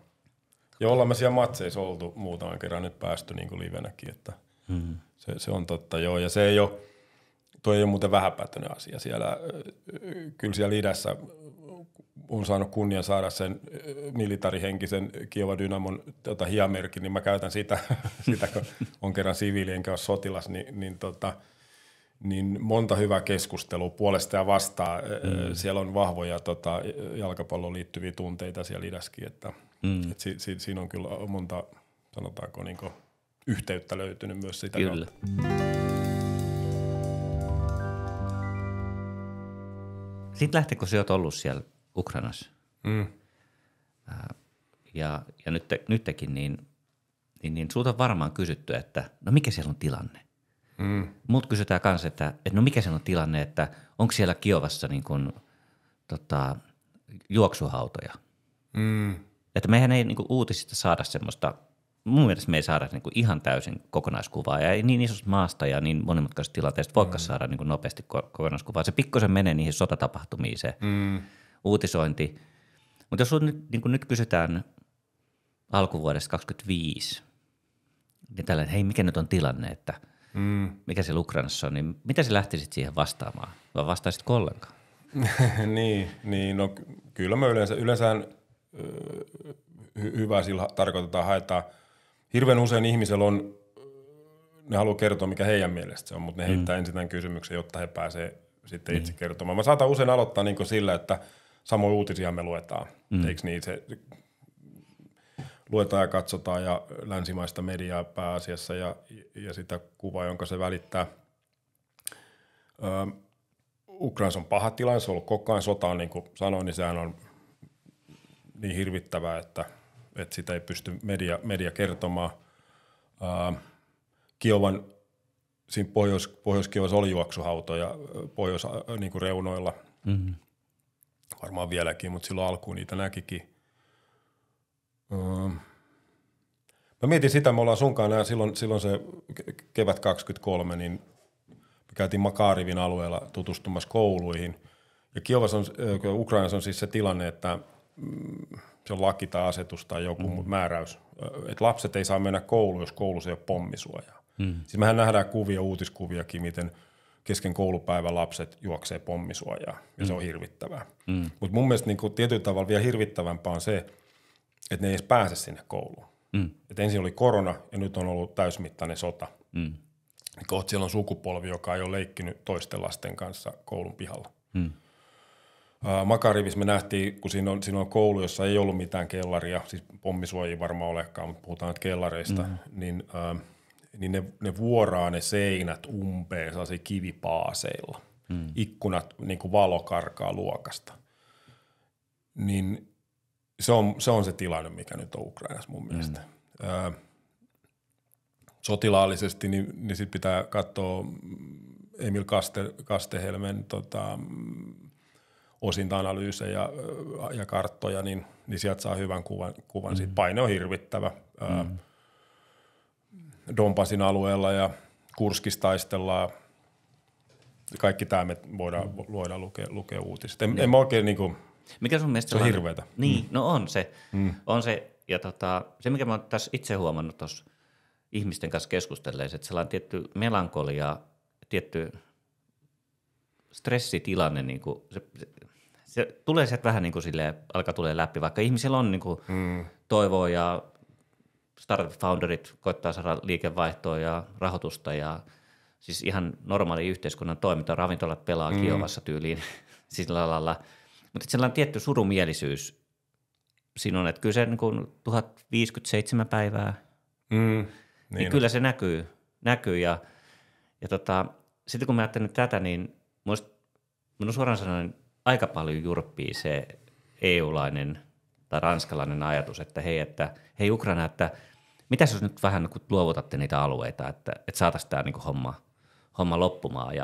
Ja ollaan me siellä matseissa oltu muutaman kerran nyt päästy niin kuin livenäkin, että se on totta, joo. Ja se ei ole, toi ei ole muuten vähäpätöinen asia. Kyllä siellä idässä on saanut kunnian saada sen militarihenkisen Kiovan Dynamon hiemerkin, niin mä käytän sitä kun on kerran siviili enkä ole sotilas, niin monta hyvää keskustelua puolesta ja vastaan. Siellä on vahvoja jalkapalloon liittyviä tunteita siellä idässäkin, että siinä on kyllä monta, sanotaanko, niin yhteyttä löytynyt myös sitä Kyllä. Sitten lähtee, kun sä oot ollut siellä Ukrainassa ja nytkin, niin sulta on varmaan kysytty, että no mikä siellä on tilanne? Mut kysytään kanssa, että no mikä siellä on tilanne, että onko siellä Kiovassa niin kuin, juoksuhautoja? Että mehän ei niin kuin uutisista saada semmoista, mun mielestä me ei saada niin kuin ihan täysin kokonaiskuvaa ja ei niin isosta maasta ja niin monimutkaisesta tilanteesta voikaan saada niin kuin nopeasti kokonaiskuvaa. Se pikkusen menee niihin sotatapahtumiin se uutisointi. Mutta jos sun nyt kysytään alkuvuodesta 2025, niin tällainen, hei mikä nyt on tilanne, että mikä siellä Ukrainassa on, niin mitä sä lähtisit siihen vastaamaan? Vai vastaisitko ollenkaan? niin, no kyllä mä yleensä hyvää sillä tarkoitetaan, haetaan. Hirveän usein ihmisellä on, ne haluaa kertoa mikä heidän mielestä se on, mutta ne heittää ensin tämän kysymyksen, jotta he pääsee sitten itse kertomaan. Mä saatan usein aloittaa niin kuin sillä, että samoin uutisia me luetaan, eikö niin se luetaan ja katsotaan ja länsimaista mediaa pääasiassa ja sitä kuvaa, jonka se välittää. Ukrainassa on paha tilanne, se on ollut koko ajan sotaan, niin kuin sanoin, niin sehän on niin hirvittävää, että sitä ei pysty media kertomaan. Kiovan, siinä Pohjois-Kiovassa oli juoksuhautoja niin kuin reunoilla, varmaan vieläkin, mutta silloin alkuun niitä näkikin. Mä mietin sitä, me ollaan sunkaan silloin se kevät 23, niin me käytiin Makarivin alueella tutustumassa kouluihin. Ja Kiovassa Ukrainassa on siis se tilanne, että se on laki tai asetus tai joku määräys, että lapset ei saa mennä kouluun, jos koulussa ei ole pommisuojaa. Siis mehän nähdään uutiskuviakin, miten kesken koulupäivän lapset juoksee pommisuojaa, ja se on hirvittävää. Mutta mun mielestä niin tietyllä tavalla vielä hirvittävämpää on se, että ne ei edes pääse sinne kouluun. Et ensin oli korona, ja nyt on ollut täysmittainen sota. Kohta siellä on sukupolvi, joka ei ole leikkinyt toisten lasten kanssa koulun pihalla. Makarivissa me nähtiin, kun siinä on koulu, jossa ei ollut mitään kellaria, siis pommisuojia varmaan olekaan, mutta puhutaan nyt kellareista, niin ne vuoraa ne seinät umpeen sellaisilla kivipaaseilla. Ikkunat, niin kuin valo karkaa luokasta. Niin se on se tilanne, mikä nyt on Ukrainassa mun mielestä. Sotilaallisesti niin sit pitää katsoa Emil Kastehelmen osinta-analyysejä ja karttoja, niin sieltä saa hyvän kuvan. Siitä paine on hirvittävä. Donbasin alueella ja Kurskissa taistellaan. Kaikki tämä me voidaan lukea uutiset. En mä oikein niinku, mikä sun mielestä se on hirveätä. Niin, no on se. On se. Ja se, mikä mä oon tässä itse huomannut tuossa ihmisten kanssa keskustelleessa, että sellainen tietty melankolia, tietty stressitilanne, niin kuin se tulee sieltä vähän niin kuin silleen, alkaa tulee läpi, vaikka ihmisillä on niin kuin toivoa ja startup-founderit koittaa saada liikevaihtoa ja rahoitusta ja siis ihan normaali yhteiskunnan toiminta, ravintolat pelaa Kiovassa tyyliin sillä lailla. Mutta sellainen tietty surumielisyys siinä on, että kyllä se niin kuin 1057 päivää, niin kyllä se näkyy ja sitten kun mä ajattelen tätä, niin minun suoraan sanoen aika paljon jurppii se EU-lainen tai ranskalainen ajatus, että hei Ukraina, että mitäs jos nyt vähän kun luovutatte niitä alueita, että saataisiin tämä niinku homma loppumaan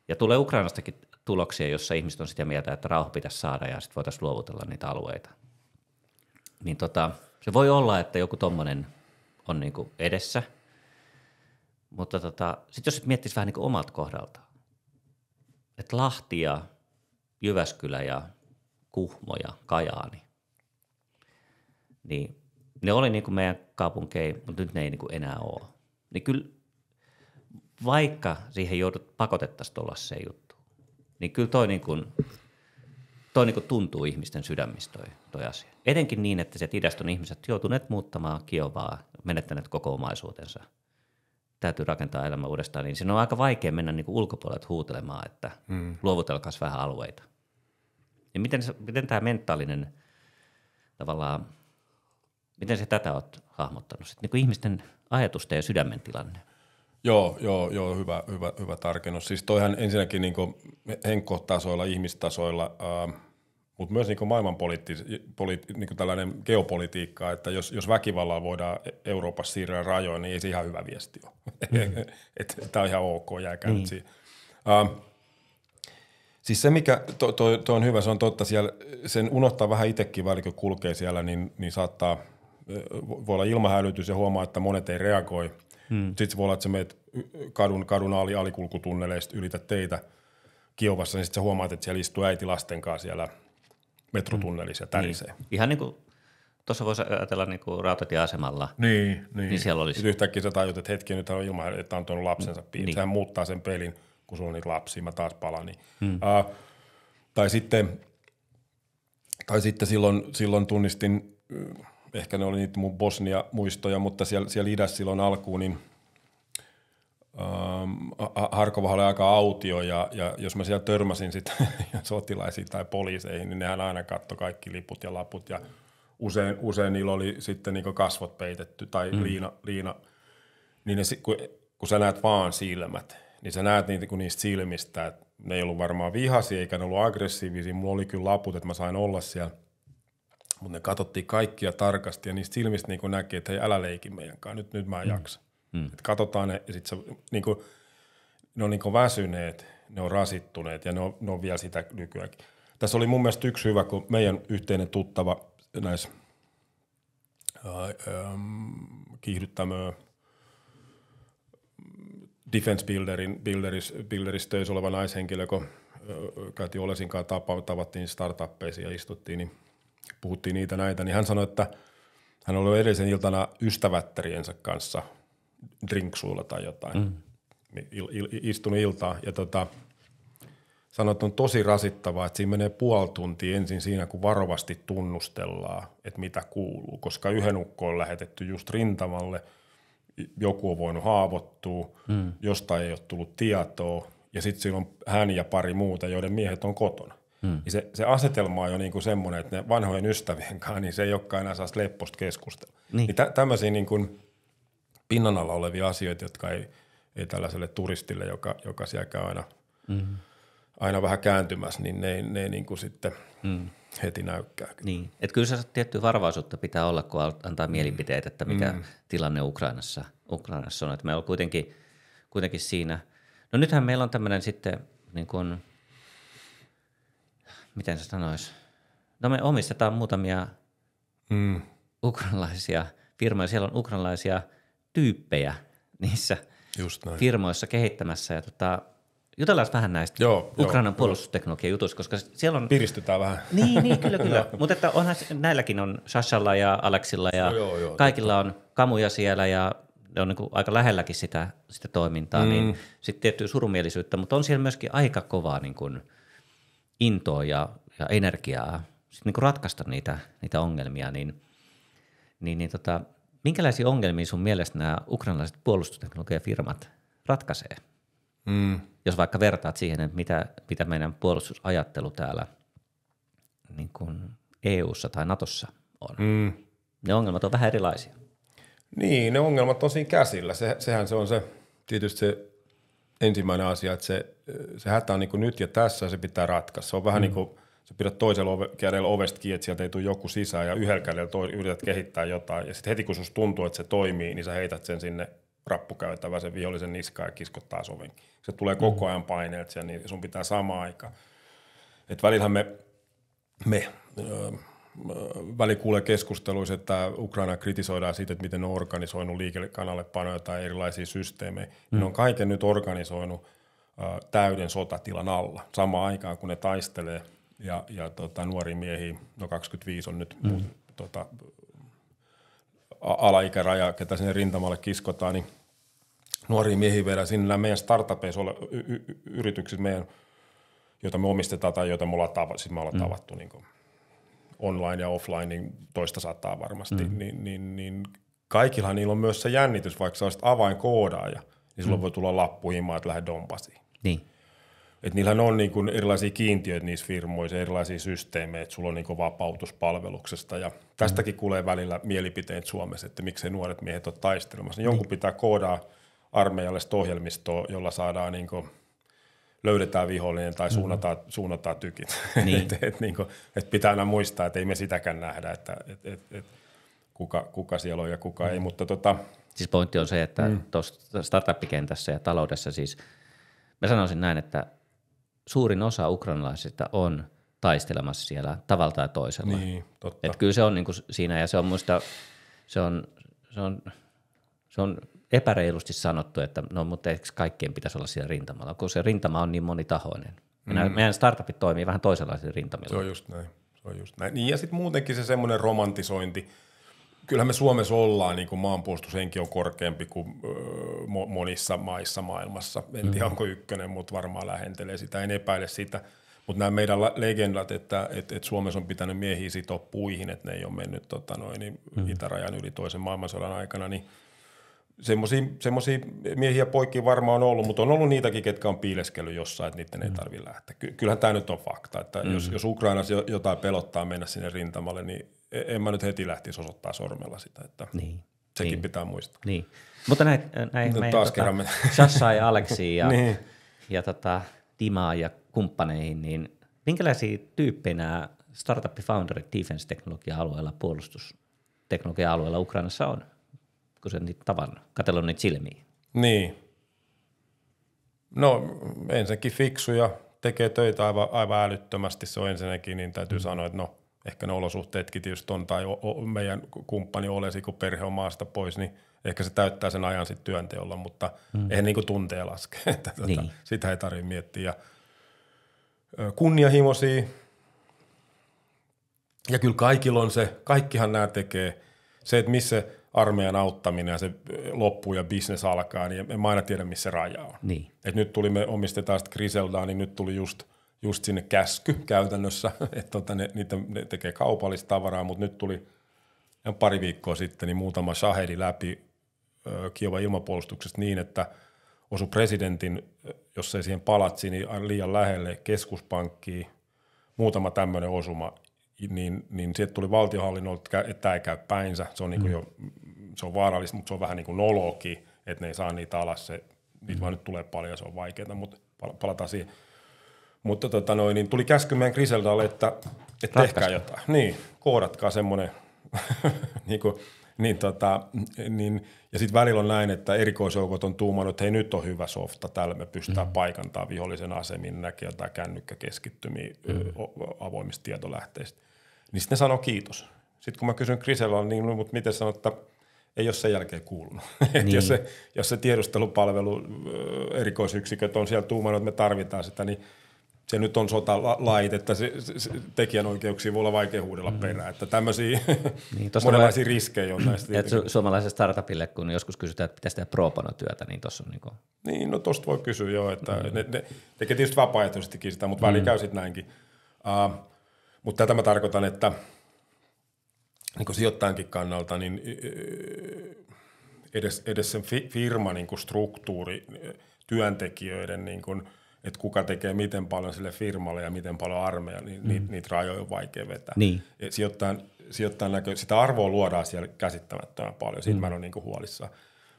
ja tulee Ukrainastakin tuloksia, jossa ihmiset on sitä mieltä, että rauha pitäisi saada ja sitten voitaisiin luovutella niitä alueita. Niin se voi olla, että joku tommonen on niinku edessä, mutta sitten jos miettisi vähän niinku omalta kohdaltaan, että Lahti ja Jyväskylä ja Kuhmo ja Kajaani, niin ne oli niinku meidän kaupunkeja, mutta nyt ne ei niinku enää ole. Niin kyllä vaikka siihen joudut pakotettaisiin tuollaiseen juttuun, niin kyllä toi tuntuu ihmisten sydämistä toi asia. Etenkin niin, että sieltä idästä on ihmiset joutuneet muuttamaan Kiovaa, menettäneet koko omaisuutensa. Täytyy rakentaa elämä uudestaan, niin siinä on aika vaikea mennä niin kuin ulkopuolelta huutelemaan, että luovutelkaas vähän alueita. Ja miten tämä mentaalinen tavallaan, miten se tätä olet hahmottanut? Sitten niin kuin ihmisten ajatusten ja sydämen tilanne. Joo, hyvä tarkennus. Siis toihan ensinnäkin niin kuin henkkotasoilla, ihmistasoilla, mutta myös niin kuin niin kuin tällainen geopolitiikka, että jos väkivallalla voidaan Euroopassa siirrellä rajoja, niin ei se ihan hyvä viesti ole. Tämä on ihan ok, jääkää nyt siihen. Siis se, mikä toi on hyvä, se on totta, siellä sen unohtaa vähän itsekin välillä, kun kulkee siellä, niin saattaa, voi olla ilmahälytys ja huomaa, että monet ei reagoi. Sitten se voi olla, että sä meet kadun alikulkutunneleista, ylität teitä Kiovassa, niin sitten sä huomaat, että siellä istuu äiti lasten kanssa siellä metrotunnelissa ja tärisee. Niin. Ihan niin kuin tuossa voisi ajatella niin kuin rautatieasemalla. Niin siellä olisi. Sitten yhtäkkiä sä tajut, että hetki, nyt on ilman, että on tuonut lapsensa piin. Niin. Sehän muuttaa sen pelin, kun sulla on niitä lapsia, mä taas palaan. Niin. Tai sitten silloin tunnistin, ehkä ne oli niitä mun Bosnia-muistoja, mutta siellä idässä silloin alkuun, niin Harkova oli aika autio ja jos mä siellä törmäsin sitten sotilaisiin tai poliiseihin, niin nehän aina katsoi kaikki liput ja laput ja usein niillä oli sitten niin kasvot peitetty tai liina, niin kun sä näet vaan silmät, niin sä näet niistä silmistä, että ne ei ollut varmaan vihaisia eikä ne ollut aggressiivisia, mulla oli kyllä laput, että mä sain olla siellä, mutta ne katsottiin kaikkia tarkasti ja niistä silmistä niin näki, että hei älä leiki meidän kanssa, nyt mä en jaksa. Että katsotaan ne ja sitten ne on niin väsyneet, ne on rasittuneet ja ne on vielä sitä nykyäänkin. Tässä oli mun mielestä yksi hyvä, kun meidän yhteinen tuttava näissä kiihdyttämöön Defense Builderissä töissä oleva naishenkilö, kun käytiin Olesin kanssa tavattiin startuppeisiin ja istuttiin, niin puhuttiin niitä näitä, niin hän sanoi, että hän oli edellisen iltana ystävättäriensä kanssa drinksuilla tai jotain, istunut iltaa ja sanoi, että on tosi rasittavaa, että siinä menee puoli tuntia ensin siinä, kun varovasti tunnustellaan, että mitä kuuluu, koska yhden ukko on lähetetty just rintamalle, joku on voinut haavoittua, jostain ei ole tullut tietoa, ja sitten siellä on hän ja pari muuta, joiden miehet on kotona. Se asetelma on jo niinku semmoinen, että ne vanhojen ystävien kanssa, niin se ei olekaan enää saas lepposta keskustella. Niin tämmöisiä niinku pinnan alla olevia asioita, jotka ei tällaiselle turistille, joka siellä käy aina vähän kääntymässä, niin ne niinku sitten heti näykkää. Niin, että kyllä se tiettyä varovaisuutta pitää olla, kun antaa mielipiteet, että mikä tilanne Ukrainassa on. Että meillä on kuitenkin siinä. No nythän meillä on tämmöinen sitten, niin kuin, miten se sanoisi, no me omistetaan muutamia ukrainalaisia firmoja, siellä on ukrainalaisia tyyppejä niissä firmoissa kehittämässä ja jutellaan vähän näistä Ukrainan puolustusteknologian jutuista, koska siellä on... Piristytään vähän. Niin kyllä. Mutta että onhan näilläkin on Sashalla ja Aleksilla ja kaikilla on kamuja siellä ja ne on niin kuin aika lähelläkin sitä toimintaa, niin sitten tiettyä surumielisyyttä, mutta on siellä myöskin aika kovaa niin kuin intoa ja energiaa sit niin kuin ratkaista niitä ongelmia, niin minkälaisia ongelmia sun mielestä nämä ukrainalaiset puolustusteknologiafirmat ratkaisee? Jos vaikka vertaat siihen, että mitä meidän puolustusajattelu täällä niin kuin EU:ssa tai Natossa on. Ne ongelmat on vähän erilaisia. Niin, ne ongelmat on siinä käsillä. Sehän se on tietysti se ensimmäinen asia, että se hätä on niin kuin nyt ja tässä ja se pitää ratkaista. Se on vähän niin kuin sä pidät toisella kädellä ovesta kiinni, että sieltä ei tule joku sisään ja yhdellä kädellä yrität kehittää jotain. Ja sitten heti kun susta tuntuu, että se toimii, niin sä heität sen sinne rappukäytävään sen vihollisen niskaan ja kiskot taas oven. Se tulee koko ajan paineet siellä, niin sun pitää samaan aikaan. Et välillähän me kuulee keskusteluissa, että Ukraina kritisoidaan siitä, että miten ne on organisoinut liikekanallepanoja tai erilaisia systeemejä. Ne on kaiken nyt organisoinut täyden sotatilan alla samaan aikaan, kun ne taistelee ja nuoria miehiä, no 25 on nyt alaikäraja, ketä sinne rintamalle kiskotaan, niin nuoria miehiä vielä sinne. Nämä meidän startupeissa yritykset, joita me omistetaan tai joita me ollaan tavattu niin kuin online ja offline, niin toista sataa varmasti, niin kaikillahan niillä on myös se jännitys, vaikka sä olisit avainkoodaaja, niin sulla voi tulla lappu himaan, että lähde Donbassiin. Niin. Että niillähän on niin kuin erilaisia kiintiöitä niissä firmoissa, erilaisia systeemejä, että sulla on niin kuin vapautuspalveluksesta. Ja tästäkin kuulee välillä mielipiteet Suomessa, että miksei nuoret miehet ole taistelemassa. Niin jonkun pitää koodaa armeijalle ohjelmistoa, jolla saadaan niin kuin löydetään vihollinen tai suunnataan tykit. Niin. et pitää aina muistaa, että ei me sitäkään nähdä, että kuka siellä on ja kuka ei. Mutta Siis pointti on se, että tuossa startup-kentässä ja taloudessa siis mä sanoisin näin, että suurin osa ukrainalaisista on taistelemassa siellä tavalla tai toisella. Niin, totta. Että kyllä se on niin kuin siinä ja se on muista, se on epäreilusti sanottu, että no mutta eikö kaikkien pitäisi olla siellä rintamalla, kun se rintama on niin monitahoinen. Meidän startupit toimii vähän toisenlaisilla rintamilla. Se on just näin. Niin ja sitten muutenkin se semmoinen romantisointi. Kyllähän me Suomessa ollaan, niin kuin maanpuolustushenki on korkeampi kuin monissa maissa maailmassa. En tiedä, onko ykkönen, mutta varmaan lähentelee sitä. En epäile sitä. Mutta nämä meidän legendat, että Suomessa on pitänyt miehiä sitoa puihin, että ne ei ole mennyt itärajan yli toisen maailmansodan aikana, niin semmoisia miehiä poikia varmaan on ollut, mutta on ollut niitäkin, ketkä on piileskellyt jossain, että niiden ei tarvitse lähteä. Kyllähän tämä nyt on fakta, että jos Ukrainassa jotain pelottaa mennä sinne rintamalle, niin en mä nyt heti lähtisi osoittaa sormella sitä, että sekin pitää muistaa. Niin. Mutta näin meidän Shasha ja Aleksi ja, ja Dimaa ja kumppaneihin, niin minkälaisia tyyppejä nämä startup-founderit defense-teknologia-alueella, puolustusteknologia-alueella Ukrainassa on, kun se niitä tavannut, katsellut niitä silmiä? Niin. No ensinnäkin fiksuja, tekee töitä aivan älyttömästi, se on ensinnäkin, niin täytyy sanoa, että no ehkä ne olosuhteetkin tietysti on, tai meidän kumppani Olesi, kun perhe on maasta pois, niin ehkä se täyttää sen ajan sitten työnteolla, mutta eihän niin kuin tunteja laske, että sitä ei tarvitse miettiä. Ja kunnianhimoisia, ja kyllä kaikilla on se, kaikkihan nämä tekee, se, että missä armeijan auttaminen ja se loppuu ja business alkaa, niin en mä aina tiedä, missä se raja on. Niin. Et nyt me omistetaan sitten Griseldaa, niin nyt tuli just sinne käsky käytännössä, että ne tekee kaupallista tavaraa, mutta nyt tuli pari viikkoa sitten niin muutama Shahedi läpi Kiovan ilmapuolustuksesta niin, että osui presidentin, jos ei siihen palatsi, niin liian lähelle keskuspankkiin, muutama tämmöinen osuma, niin sieltä tuli valtionhallinnolta, että tämä ei käy päinsä, se on, niin kuin se on vaarallista, mutta se on vähän niin kuin nolokin, että ne ei saa niitä alas, niitä vaan nyt tulee paljon, se on vaikeaa, mutta palataan siihen. Mutta niin tuli käsky meidän Griseldalle, että tehkää jotain. Niin, koodatkaa semmoinen. Ja sitten välillä on näin, että erikoisjoukot on tuumannut, että hei nyt on hyvä softa, täällä me pystytään paikantamaan vihollisen asemin, näkee jotain kännykkäkeskittymiä avoimista tietolähteistä. Niin sitten ne sanoo kiitos. Sitten kun mä kysyn Griseldalle, niin mutta miten sanot, että ei ole sen jälkeen kuulunut. Niin. jos se tiedustelupalvelu erikoisyksiköt on siellä tuumannut, että me tarvitaan sitä, niin se nyt on sotalait, että se tekijänoikeuksia voi olla vaikea huudella perään. Että tämmöisiä monenlaisia riskejä on näistä. Suomalaiselle startupille, kun joskus kysytään, että pitäisi tehdä pro bono-työtä, niin tuossa on niin kuin... Niin, no tuosta voi kysyä jo, että ne tekee tietysti vapaaehtoisestikin sitä, mutta väliin käy sitten näinkin. Mutta tätä mä tarkoitan, että niin sijoittajankin kannalta, niin edes sen firman niin struktuuri, työntekijöiden, niin kuin, että kuka tekee miten paljon sille firmalle ja miten paljon armeija, niin niitä rajoja on vaikea vetää. Niin. Sijoittajan sitä arvoa luodaan siellä käsittämättömän paljon, siitä mä en ole niin huolissaan.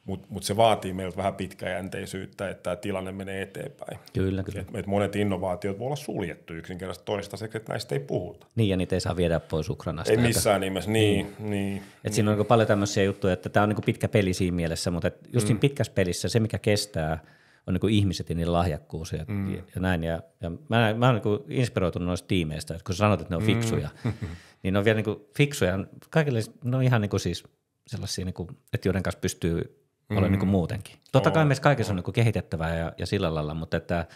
Mutta se vaatii meiltä vähän pitkäjänteisyyttä, että tämä tilanne menee eteenpäin. Kyllä. Et monet innovaatiot voi olla suljettu yksinkertaisesti toistaiseksi, että näistä ei puhuta. Niin, ja niitä ei saa viedä pois Ukrainasta. Ei missään nimessä, niin. Siinä on paljon tämmöisiä juttuja, että tämä on niin pitkä peli siinä mielessä, mutta just siinä pitkässä pelissä se, mikä kestää, on niin ihmiset ja niiden lahjakkuus ja näin. Ja mä oon niin inspiroitunut noista tiimeistä, että kun sanot, että ne on fiksuja, niin ne on vielä niin fiksuja. Kaikille ne on ihan niin siis sellaisia, niin kuin, että joiden kanssa pystyy olla niin muutenkin. Totta kai meissä kaikessa on niin kehitettävää ja sillä lailla, mutta että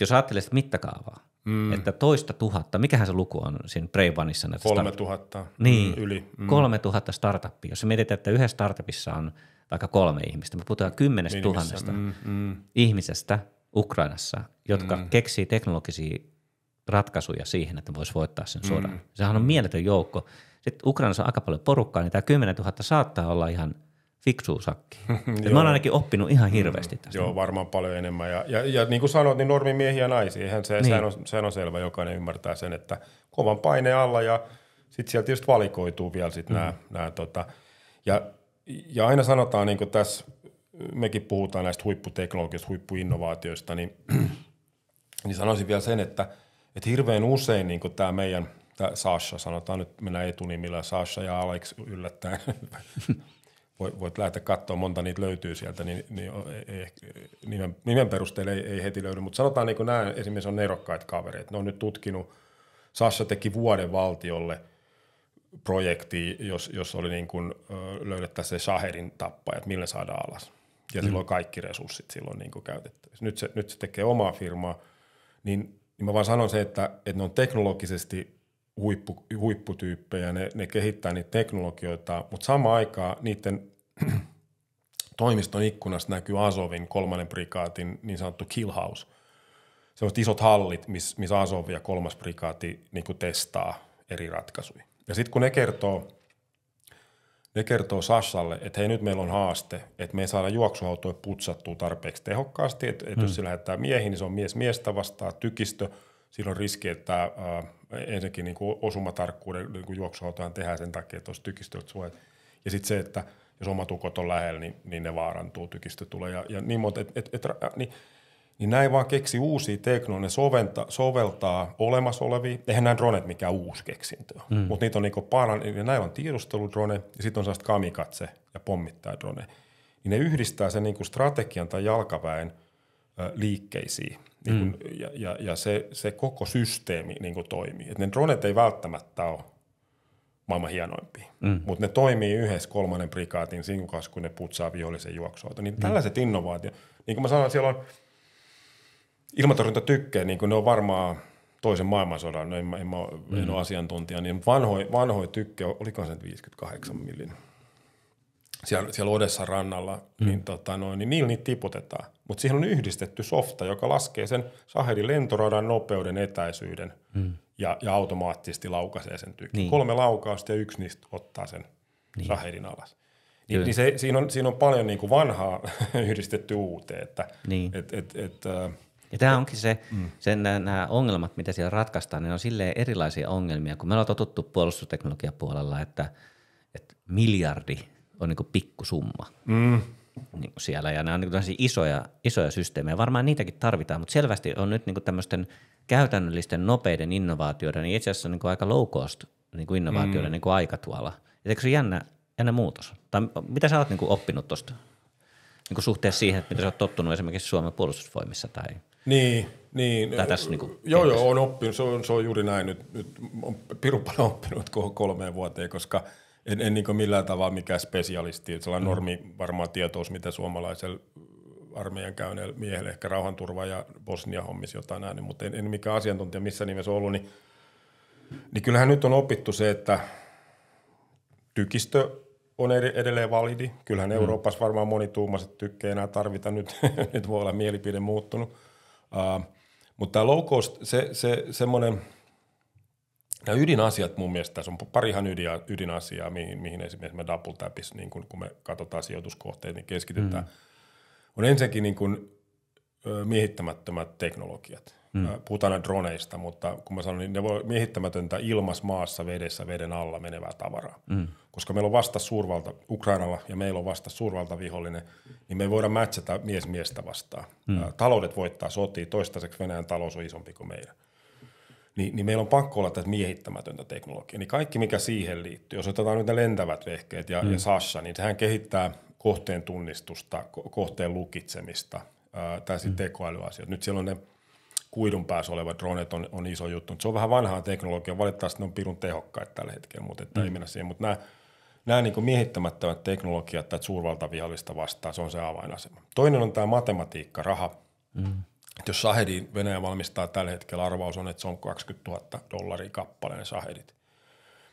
jos ajattelee sitä mittakaavaa, että 100 000, mikähän se luku on siinä Brave Oneissa? 3 000 niin, yli. 3 000 startuppia. Jos mietitään, että yhdessä startupissa on vaikka 3 ihmistä. Me puhutaan 10 000 ihmisestä Ukrainassa, jotka keksii teknologisia ratkaisuja siihen, että voisi voittaa sen sodan. Sehän on mieletön joukko. Sitten Ukrainassa on aika paljon porukkaa, niin tämä 10 000 saattaa olla ihan fiksua sakki. Mä oon ainakin oppinut ihan hirveästi tästä. Joo, varmaan paljon enemmän. Ja niin kuin sanoit, niin normimiehiä ja naisia, eihän sehän on selvä, jokainen ymmärtää sen, että kovan paineen alla ja sitten sieltä tietysti valikoituu vielä sitten nämä ja aina sanotaan, niin kuin tässä, mekin puhutaan näistä huipputeknologioista, huippuinnovaatioista, niin sanoisin vielä sen, että hirveän usein niin kuin tämä meidän Sasha, sanotaan nyt mennään etunimillä, Sasha ja Alex yllättäen, voit lähteä katsoa, monta niitä löytyy sieltä, niin nimen perusteella ei heti löydy, mutta sanotaan niin kuin nämä esimerkiksi on nerokkaita kavereita, ne on nyt tutkinut, Sasha teki vuoden valtiolle projekti, jos oli niin kuin löydettäisiin se Shaherin tappajat, millä saadaan alas. Ja silloin kaikki resurssit silloin niin kuin käytettävissä. Nyt se tekee omaa firmaa, niin mä vaan sanon se, että ne on teknologisesti huipputyyppejä, ne kehittää niitä teknologioita, mutta samaan aikaan niiden toimiston ikkunasta näkyy Azovin 3. prikaatin niin sanottu kill house. Sellaiset isot hallit, missä Azov ja 3. prikaati niin kuin testaa eri ratkaisuja. Ja sitten kun ne kertoo Sashalle, että hei nyt meillä on haaste, että me ei saada juoksuautoja putsattua tarpeeksi tehokkaasti, että jos se lähettää miehiin, niin se on miestä vastaan, tykistö, silloin on riski, että ensinnäkin niin kuin osumatarkkuuden niin juoksuautohan tehdään sen takia, että olisi tykistöltä suojat. Ja sitten se, että jos omat ukot on lähellä, niin ne vaarantuu, tykistö tulee ja niin monta, niin näin vaan keksi uusia teknologioita, ne soveltaa olemassa olevia, eihän nämä dronet mikään uusi keksintö, mutta niitä on niinku ja näillä on tiedusteludrone ja sitten on sellaista kamikatse ja pommittajadrone. Niin ne yhdistää sen niinku strategian tai jalkaväen liikkeisiin ja se koko systeemi niinku toimii. Et ne dronet ei välttämättä ole maailman hienoimpia, mutta ne toimii yhdessä 3. prikaatin sinkukas, kun ne putsaa vihollisen juoksuauto. Niin tällaiset innovaatiot, niin kuin mä sanoin, siellä on ilmatorjuntatykkeet, niin kuin ne on varmaan toisen maailmansodan, en ole asiantuntija, niin vanhoja tykkejä, oliko se 58 millin, siellä Odessan rannalla, niin niillä niitä tiputetaan. Mutta siihen on yhdistetty softa, joka laskee sen Shaherin lentoradan nopeuden, etäisyyden ja automaattisesti laukaisee sen tykkeen. Niin. 3 laukausta ja yksi niistä ottaa sen Shaherin alas. Niin siinä on paljon niin kuin vanhaa yhdistetty uuteen. Että, ja tämä onkin nämä ongelmat, mitä siellä ratkaistaan, ne on silleen erilaisia ongelmia, kun me ollaan totuttu puolustusteknologiapuolella, että miljardi on niin kuin pikkusumma niin kuin siellä, ja nämä on niin kuin isoja systeemejä. Varmaan niitäkin tarvitaan, mutta selvästi on nyt niin kuin tämmöisten käytännöllisten nopeiden innovaatioiden, niin itse asiassa niin kuin aika low cost niin kuin innovaatioiden niin kuin aika tuolla. Eikö se jännä muutos? Tai mitä sä oot niin kuin oppinut tuosta niin kuin suhteessa siihen, että mitä sä oot tottunut esimerkiksi Suomen puolustusvoimissa tai Niin. Tai tässä niin kuin Joo, on oppinut. Se on juuri näin. Nyt on pirun paljon oppinut 3 vuoteen, koska en niin kuin millään tavalla mikään spesialisti. Sellainen normi varmaan tietous, mitä suomalaisella armeijan käyneellä miehellä, ehkä rauhanturva ja Bosnia-hommissa jotain näin, mutta en mikään asiantuntija missä nimessä ollut, niin kyllähän nyt on opittu se, että tykistö on edelleen validi. Kyllähän Euroopassa varmaan monituumaiset tykkää enää tarvita nyt, nyt voi olla mielipide muuttunut. Mutta tämä low cost, semmoinen, nämä ydinasiat mun mielestä, tässä on parihan ydinasiaa, mihin esimerkiksi me double tapis, niin kun me katsotaan sijoituskohteita, niin keskitytään. On ensinnäkin niin kun miehittämättömät teknologiat. Puhutaan droneista, mutta kun mä sanon, niin ne voi miehittämätöntä ilmassa, maassa, vedessä, veden alla menevää tavaraa. Koska meillä on vasta suurvalta Ukrainalla ja meillä on vasta suurvaltavihollinen, niin me ei voida matchata miestä vastaan. Taloudet voittaa sotia, toistaiseksi Venäjän talous on isompi kuin meidän. Niin meillä on pakko olla tätä miehittämätöntä teknologiaa. Niin kaikki, mikä siihen liittyy, jos otetaan nyt ne lentävät vehkeet ja Sasha, niin sehän kehittää kohteen tunnistusta, kohteen lukitsemista tai sitten tekoälyasioita. Nyt siellä on ne kuidun päässä olevat dronet on iso juttu. Se on vähän vanhaa teknologiaa. Valitettavasti ne on pirun tehokkaita tällä hetkellä, mutta ei mennä siihen. Mutta nämä niin kuin miehittämättömät teknologiat tai suurvaltavihallista vastaan, se on se avainasema. Toinen on tämä matematiikka, raha. Jos Shahedin Venäjä valmistaa tällä hetkellä, arvaus on, että se on $20,000 kappaleen ne Shahedit.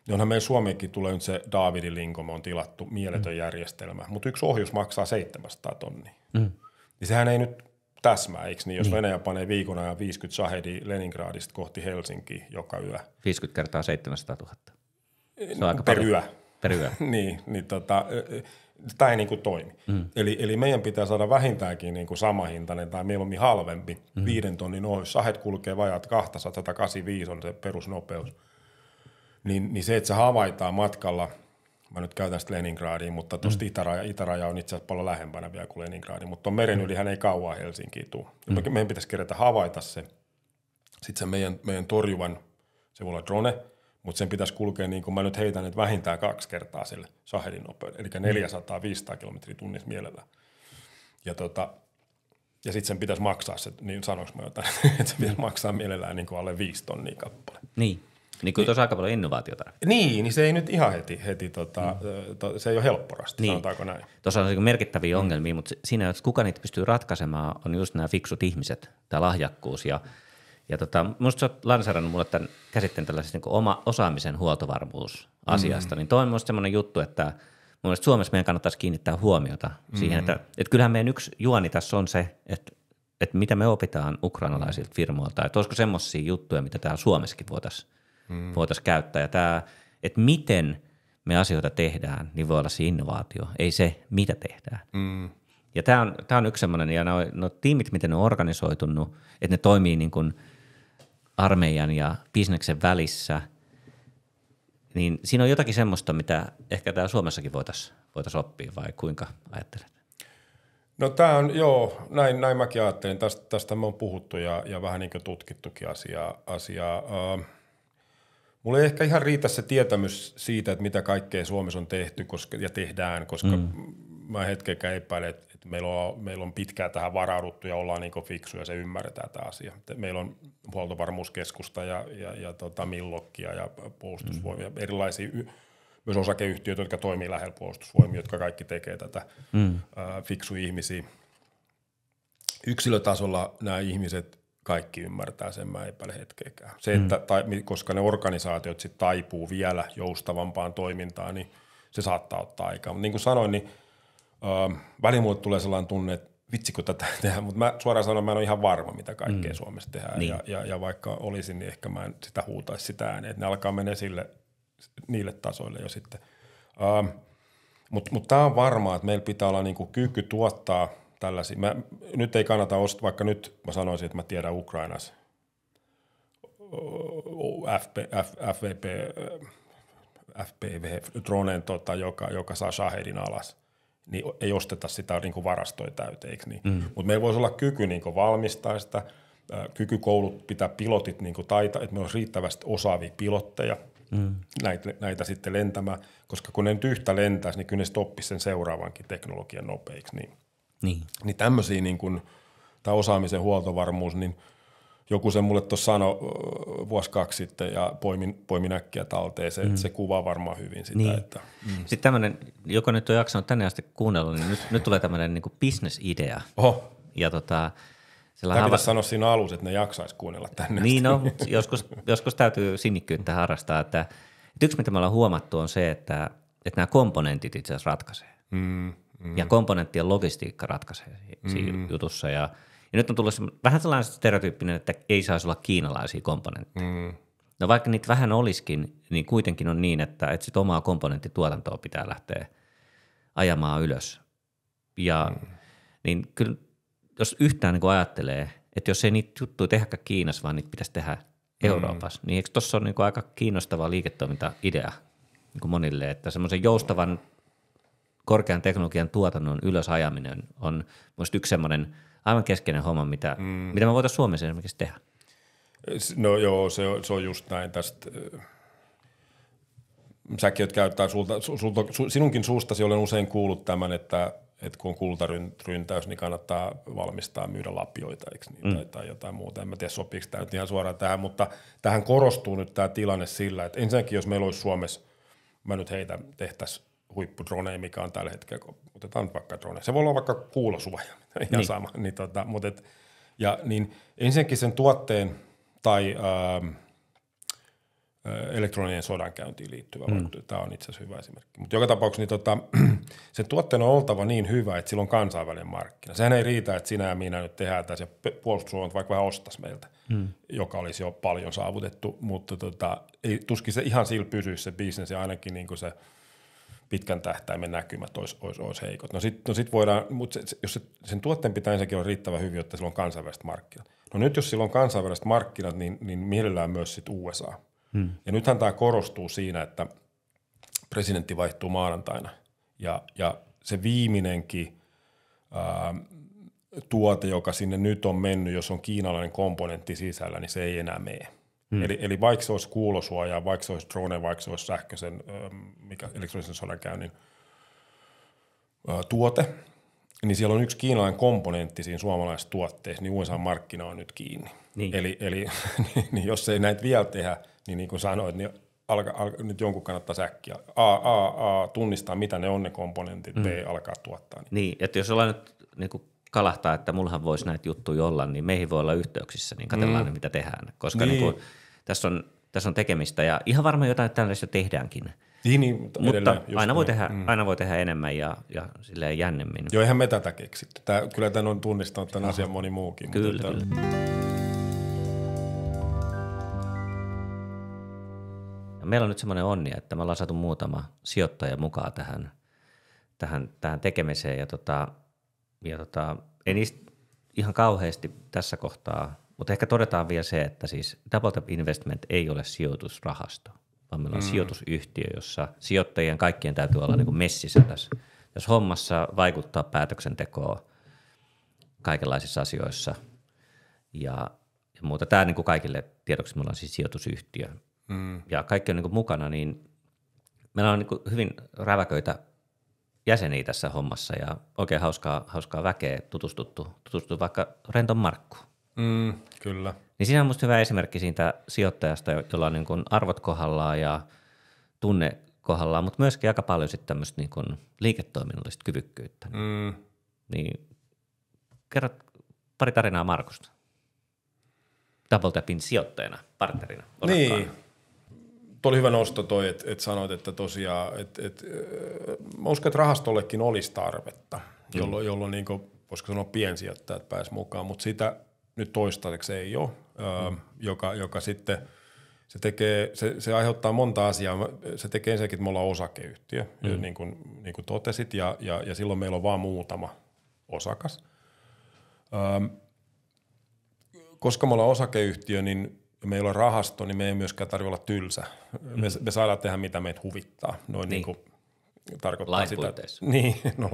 niin onhan meidän Suomeenkin tulee nyt se Davidin linko, me on tilattu mieletön järjestelmä, mutta yksi ohjus maksaa 700 tonnia. Niin sehän ei nyt täsmää, eikö niin? Jos Venäjä panee viikon ajan 50 Shahedia Leningradista kohti Helsinkiä joka yö. 50 kertaa 700 000. Se on aika per yö. Per yö. niin tämä ei niin kuin toimi. Eli meidän pitää saada vähintäänkin niin kuin samahintainen tai mieluummin halvempi 5 tonnin ohjus. Shahed kulkee vajaat 200, 185 on se perusnopeus. Niin se, että se havaitaan matkalla, mä nyt käytän sitä Leningradiin, mutta tuosta itäraja on itse asiassa paljon lähempänä vielä kuin Leningradiin, mutta tuon meren ylihän ei kauan Helsinkiin tule. Meidän pitäisi kerätä havaita se. Sitten se meidän torjuvan, se voi olla drone, mutta sen pitäisi kulkea niin kuin mä nyt heitän, että vähintään 2 kertaa sille Shahedin nopeudelle, eli 400-500 kilometriä tunnissa mielellään. Ja sitten sen pitäisi maksaa se, niin sanoinko mä jotain, että se pitäisi maksaa mielellään niin kuin alle 5 tonnia kappale. Niin kyllä tuossa aika paljon innovaatiota. Niin se ei nyt ihan heti se ei ole helpporasti, sanotaanko näin. Tuossa on merkittäviä ongelmia, mutta siinä, että kuka niitä pystyy ratkaisemaan, on just nämä fiksut ihmiset, tämä lahjakkuus. Ja minusta sä oot lanseerannut mulle tämän käsitteen tällaisesta niin oma osaamisen huoltovarmuusasiasta, niin toi on minusta semmoinen juttu, että mun mielestä Suomessa meidän kannattaisi kiinnittää huomiota siihen, että kyllähän meidän yksi juoni tässä on se, että mitä me opitaan ukrainalaisilta firmoilta, että olisiko semmoisia juttuja, mitä täällä Suomessakin voitaisiin käyttää. Ja tämä, että miten me asioita tehdään, niin voi olla se innovaatio, ei se, mitä tehdään. Ja tämä on yksi semmoinen, ja nuo tiimit, miten ne on organisoitunut, että ne toimii niin kuin armeijan ja bisneksen välissä, niin siinä on jotakin semmoista, mitä ehkä täällä Suomessakin voitaisiin oppia, vai kuinka ajattelet? No tämä on, näin mäkin ajattelin. Tästä me on puhuttu ja vähän niin kuin tutkittukin asiaa. Mulla ei ehkä ihan riitä se tietämys siitä, että mitä kaikkea Suomessa on tehty ja tehdään, koska mä hetkenkään epäilen, että meillä on pitkään tähän varauduttu ja ollaan niin fiksuja ja se ymmärretään tämä asia. Meillä on huoltovarmuuskeskusta ja Millokkia ja puolustusvoimia, erilaisia myös osakeyhtiöitä, jotka toimii lähellä puolustusvoimia, jotka kaikki tekee tätä fiksuja ihmisiä. Yksilötasolla nämä ihmiset kaikki ymmärtää sen, mä epäile hetkeäkään. Se, koska ne organisaatiot sitten taipuu vielä joustavampaan toimintaan, niin se saattaa ottaa aikaa. Mutta niin kuin sanoin, niin väliin mulle tulee sellainen tunne, että vitsikö tätä tehdään, mutta mä suoraan sanon, mä en ole ihan varma, mitä kaikkea Suomessa tehdään. Niin. Ja vaikka olisin, niin ehkä mä en sitä huutaisi sitä ääneen, että ne alkaa mennä niille tasoille jo sitten. Mutta tämä on varmaa, että meillä pitää olla niinku kyky tuottaa tällaisia. Nyt ei kannata ostaa, vaikka nyt mä sanoisin, että mä tiedän Ukrainassa FPV-droneen, joka saa Shahedin alas, niin ei osteta sitä niinku varastoja täyteen, eikö niin? Mutta meillä voisi olla kyky niinku valmistaa sitä, kyky koulut pitää pilotit niinku että meillä olisi riittävästi osaavia pilotteja, näitä sitten lentämään, koska kun ne nyt yhtä lentäisi, niin kyllä ne oppisi sen seuraavankin teknologian nopeiksi. Niin tämmöisiä, niin kuin tämä osaamisen huoltovarmuus, niin joku sen mulle tuossa sanoi vuosi 2 sitten ja poimin äkkiä talteen, se kuvaa varmaan hyvin sitä. Niin. Sitten tämmöinen, joka nyt on jaksanut tänne asti kuunnella, niin nyt tulee tämmöinen niin kuin business-idea. Oho. Ja tämä pitäisi sanoa siinä alussa, että ne jaksaisi kuunnella tänne. Niin joskus täytyy sinnikkyyttä harrastaa, että yksi mitä me ollaan huomattu on se, että nämä komponentit itse asiassa ratkaisee. Ja komponenttien logistiikka ratkaisee siinä jutussa. Ja nyt on tullut vähän sellainen stereotyyppinen, että ei saisi olla kiinalaisia komponentteja. No vaikka niitä vähän olisikin, niin kuitenkin on niin, että sit omaa komponenttituotantoa pitää lähteä ajamaan ylös. Ja niin kyllä jos yhtään niin ajattelee, että jos ei niitä juttuja tehdäkään Kiinassa, vaan niitä pitäisi tehdä Euroopassa, niin eikö tuossa ole niin aika kiinnostava liiketoiminta-idea niin monille, että semmoisen joustavan korkean teknologian tuotannon ylösajaminen on minusta yksi semmoinen aivan keskeinen homma, mitä me voitaisiin Suomessa esimerkiksi tehdä. No joo, se on just näin tästä. Säkin olet käyttää sinunkin suustasi olen usein kuullut tämän, että kun on kultaryntäys, niin kannattaa valmistaa myydä lapioita, eikö niin? Tai jotain muuta. En mä tiedä, sopiiko tämä nyt ihan suoraan tähän, mutta tähän korostuu nyt tämä tilanne sillä, että ensinnäkin jos meillä olisi Suomessa, mä nyt tehtäisiin huippudroneja, mikä on tällä hetkellä, otetaan nyt vaikka drone. Se voi olla vaikka kuulosuoja, ihan sama. Niin ensinnäkin sen tuotteen tai elektroninen sodankäyntiin liittyvä vaikutus. Tämä on itse asiassa hyvä esimerkki. Mutta joka tapauksessa niin sen tuotteen on oltava niin hyvä, että sillä on kansainvälinen markkina. Sehän ei riitä, että sinä ja minä nyt tehdään tässä ja puolustusvoimat vaikka vähän ostaisi meiltä, joka olisi jo paljon saavutettu, mutta ei, tuskin se ihan sillä pysyisi se bisnes ja ainakin niin kuin se pitkän tähtäimen näkymät olisi heikot. No sit voidaan, mutta jos sen tuotteen pitää ensinnäkin olla riittävän hyvin, jotta sillä on kansainväliset markkinat. No nyt jos sillä on kansainväliset markkinat, niin mielellään myös sit USA. Ja nythän tämä korostuu siinä, että presidentti vaihtuu maanantaina ja se viimeinenkin tuote, joka sinne nyt on mennyt, jos on kiinalainen komponentti sisällä, niin se ei enää mene. Eli vaikka se olisi kuulosuojaa, vaikka se olisi drone, vaikka se olisi sähköisen elektronisen sodankäynnin tuote, niin siellä on yksi kiinalainen komponentti siinä suomalaisessa tuotteessa, niin USA-markkina on nyt kiinni. Niin. Eli niin jos ei näitä vielä tehdä, niin kuin sanoit, niin nyt jonkun kannattaa säkkiä. A, tunnistaa, mitä ne on ne komponentit, B, alkaa tuottaa. Niin, että jos ollaan nyt niin kuin kalahtaa, että mullahan voisi näitä juttuja olla, niin meihin voi olla yhteyksissä, niin katsellaan mitä tehdään. Koska niin kuin, tässä on tekemistä ja ihan varmaan jotain tällaista tehdäänkin. Niin, mutta aina voi tehdä enemmän ja silleen jännemmin. Joo, eihän me tätä keksitty. Kyllä tämän on tunnistanut tämän asian moni muukin. Kyllä. Ja meillä on nyt semmoinen onni, että me ollaan saatu muutama sijoittaja mukaan tähän tekemiseen ja ei niistä ihan kauheasti tässä kohtaa, mutta ehkä todetaan vielä se, että siis DoubleTap Investment ei ole sijoitusrahasto, vaan meillä on sijoitusyhtiö, jossa sijoittajien kaikkien täytyy olla niin kuin messissä tässä hommassa, vaikuttaa päätöksentekoon kaikenlaisissa asioissa ja muuta. Tämä niin kuin kaikille tiedoksi, me ollaan siis sijoitusyhtiö ja kaikki on niin kuin mukana, niin meillä on niin kuin hyvin räväköitä jäseniä tässä hommassa ja oikein hauskaa väkeä tutustuttu vaikka Renton Markkuun. Kyllä. Niin siinä on musta hyvä esimerkki siitä sijoittajasta, jolla on niin kuin arvot kohdallaan ja tunne kohdallaan, mutta myöskin aika paljon sitten tämmöistä niin kuin liiketoiminnallista kyvykkyyttä. Niin kerrot pari tarinaa Markusta. DoubleTapin sijoittajana, partnerina. Niin. Tuo oli hyvä nosto toi, että sanoit, että tosiaan, mä uskon, että rahastollekin olisi tarvetta, jolloin niin kuin, voisiko sanoa piensijoittajat pääsivät mukaan, mutta sitä nyt toistaiseksi ei ole, joka sitten se aiheuttaa monta asiaa. Se tekee ensinnäkin, että me ollaan osakeyhtiö, niin kuin totesit, ja silloin meillä on vain muutama osakas. Koska me ollaan osakeyhtiö, niin meillä on rahasto, niin me ei myöskään tarvitse olla tylsä. Me saadaan tehdä, mitä meitä huvittaa. Noin niin kuin tarkoittaa lain sitä. Puitteissa. Niin, no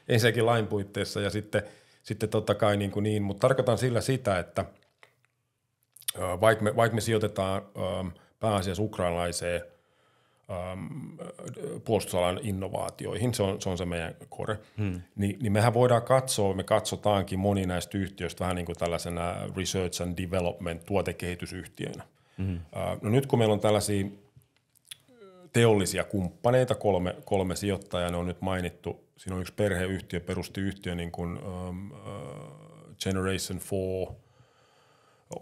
ensinnäkin lain puitteissa ja sitten totta kai niin, mutta tarkoitan sillä sitä, että vaikka me sijoitetaan pääasiassa ukrainalaiseen puolustusalan innovaatioihin, se on se meidän core, niin mehän voidaan katsoa, me katsotaankin moni näistä yhtiöistä vähän niin kuin tällaisena research and development tuotekehitysyhtiöinä. No nyt kun meillä on tällaisia teollisia kumppaneita, kolme sijoittajaa, ne on nyt mainittu, siinä on yksi perheyhtiö, perusti yhtiö niin kuin Generation 4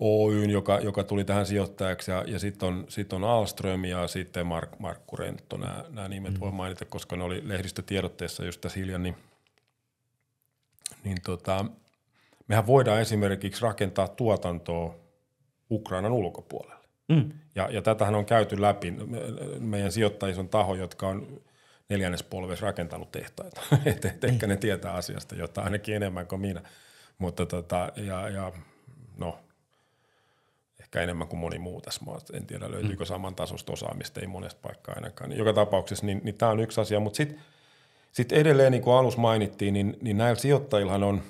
Oyn, joka tuli tähän sijoittajaksi, ja sitten on Ahlström ja sitten Markku Rentto, nämä nimet voi mainita, koska ne oli lehdistötiedotteessa just tässä hiljan, niin mehän voidaan esimerkiksi rakentaa tuotantoa Ukrainan ulkopuolelle. Ja tätähän on käyty läpi. Meidän sijoittajissa on taho, jotka on neljännespolvessa rakentanut tehtaita. Ehkä ne tietää asiasta jotain, ainakin enemmän kuin minä. Mutta ehkä enemmän kuin moni muu tässä maassa. En tiedä, löytyykö samantasoista osaamista, ei monesta paikkaa ainakaan. Joka tapauksessa niin tämä on yksi asia, mutta sitten edelleen, niin kuin alussa mainittiin, niin näillä sijoittajillahan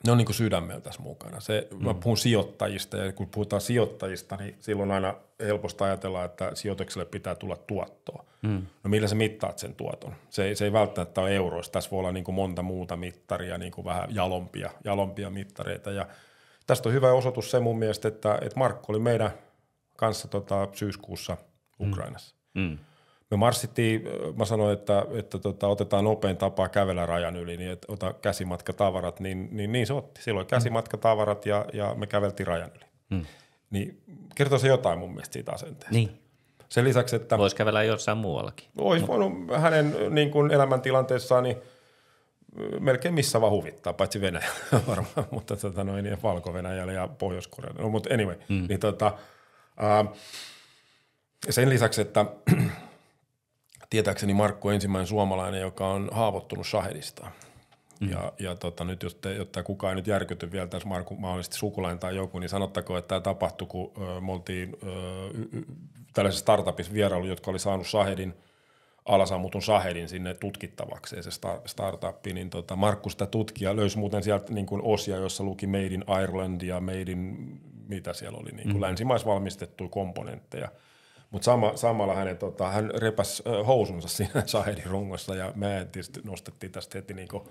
ne on niin kuin sydämellä tässä mukana. Mä puhun sijoittajista, ja kun puhutaan sijoittajista, niin silloin aina helposti ajatellaan, että sijoitukselle pitää tulla tuottoa. No millä sä mittaat sen tuoton? Se ei välttämättä ole euroissa. Tässä voi olla niin kuin monta muuta mittaria, niin kuin vähän jalompia mittareita. Ja tästä on hyvä osoitus se mun mielestä, että Markku oli meidän kanssa syyskuussa Ukrainassa. Me marssittiin, mä sanoin, että otetaan nopein tapaa kävellä rajan yli, niin että ota käsimatkatavarat, niin se otti. Silloin käsimatkatavarat ja me käveltiin rajan yli. Niin kertoo se jotain mun mielestä siitä asenteesta. Niin. Sen lisäksi, että Voisi kävellä jossain muuallakin. olisi voinut hänen niin kuin elämäntilanteessaan niin melkein missä vaan huvittaa, paitsi Venäjä varmaan, mutta niin Valko-Venäjällä ja Pohjois-Korealla. No, mutta anyway, niin sen lisäksi, että tietääkseni Markku on ensimmäinen suomalainen, joka on haavoittunut Shahedista. Ja nyt jotta kukaan ei nyt järkyty vielä tässä Markku mahdollisesti sukulainen tai joku, niin sanottakoon, että tämä tapahtui, kun me oltiin tällaisessa startupissa vierailu, jotka oli saanut Shahedin, alasammutun Shahedin sinne tutkittavaksi, se startuppi, niin Markku sitä tutki ja löysi muuten sieltä niin kuin osia, jossa luki Made in Ireland ja Made in, mitä siellä oli, niin kuin länsimaisvalmistettuja komponentteja. Mutta samalla hän repäsi housunsa siinä Shahedin rungossa ja me tietysti nostettiin tästä heti niin kuin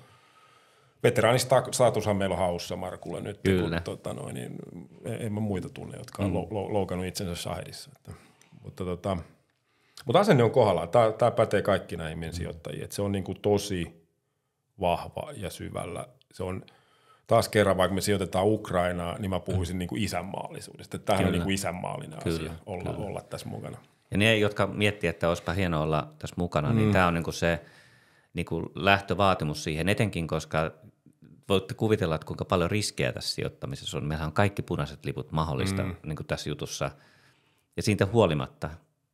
veteraanistatushan meillä on haussa Markulla nyt. Kyllä. Kun, niin en mä muita tunne, jotka on loukannut itsensä Shahedissa. Mutta asenne on kohdallaan. Tämä pätee kaikki näihin meidän sijoittajiin. Et se on niinku tosi vahva ja syvällä. Se on taas kerran, vaikka me sijoitetaan Ukrainaa, niin mä puhuisin niinku isänmaallisuudesta. Tämähän on niinku isänmaallinen asia olla tässä mukana. Ja ne, jotka miettii, että olisipa hienoa olla tässä mukana, niin tämä on niinku se niinku lähtövaatimus siihen etenkin, koska voitte kuvitella, että kuinka paljon riskejä tässä sijoittamisessa on. Meillähän on kaikki punaiset liput mahdollista niin kuin tässä jutussa. Ja siitä huolimatta,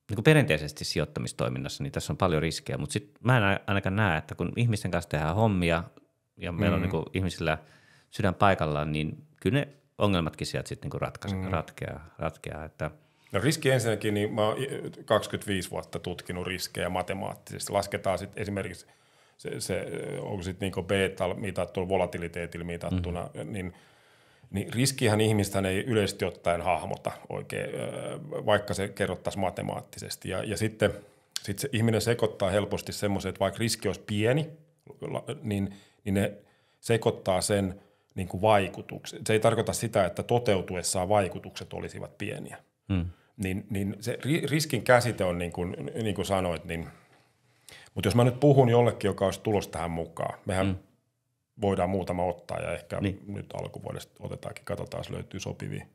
niin kuin perinteisesti sijoittamistoiminnassa, niin tässä on paljon riskejä. Mutta sitten mä en ainakaan näe, että kun ihmisten kanssa tehdään hommia ja meillä on niin kuin ihmisillä sydän paikallaan, niin kyllä ne ongelmatkin sieltä sitten niin ratkeaa. Että no riski ensinnäkin, niin mä oon 25 vuotta tutkinut riskejä matemaattisesti. Lasketaan sitten esimerkiksi se onko sitten niinku beta mitattu, volatiliteetillä mitattuna, niin riskihän ihmistä ei yleisesti ottaen hahmota oikein, vaikka se kerrottaisiin matemaattisesti. Ja sitten se ihminen sekoittaa helposti semmoisen, että vaikka riski olisi pieni, niin ne sekoittaa sen niin kuin vaikutukset. Se ei tarkoita sitä, että toteutuessaan vaikutukset olisivat pieniä. Niin se riskin käsite on niin kuin sanoit, niin mutta jos mä nyt puhun jollekin, joka olisi tulossa tähän mukaan, mehän voidaan muutama ottaa ja ehkä nyt alkuvuodesta otetaankin, katsotaan, jos löytyy sopivia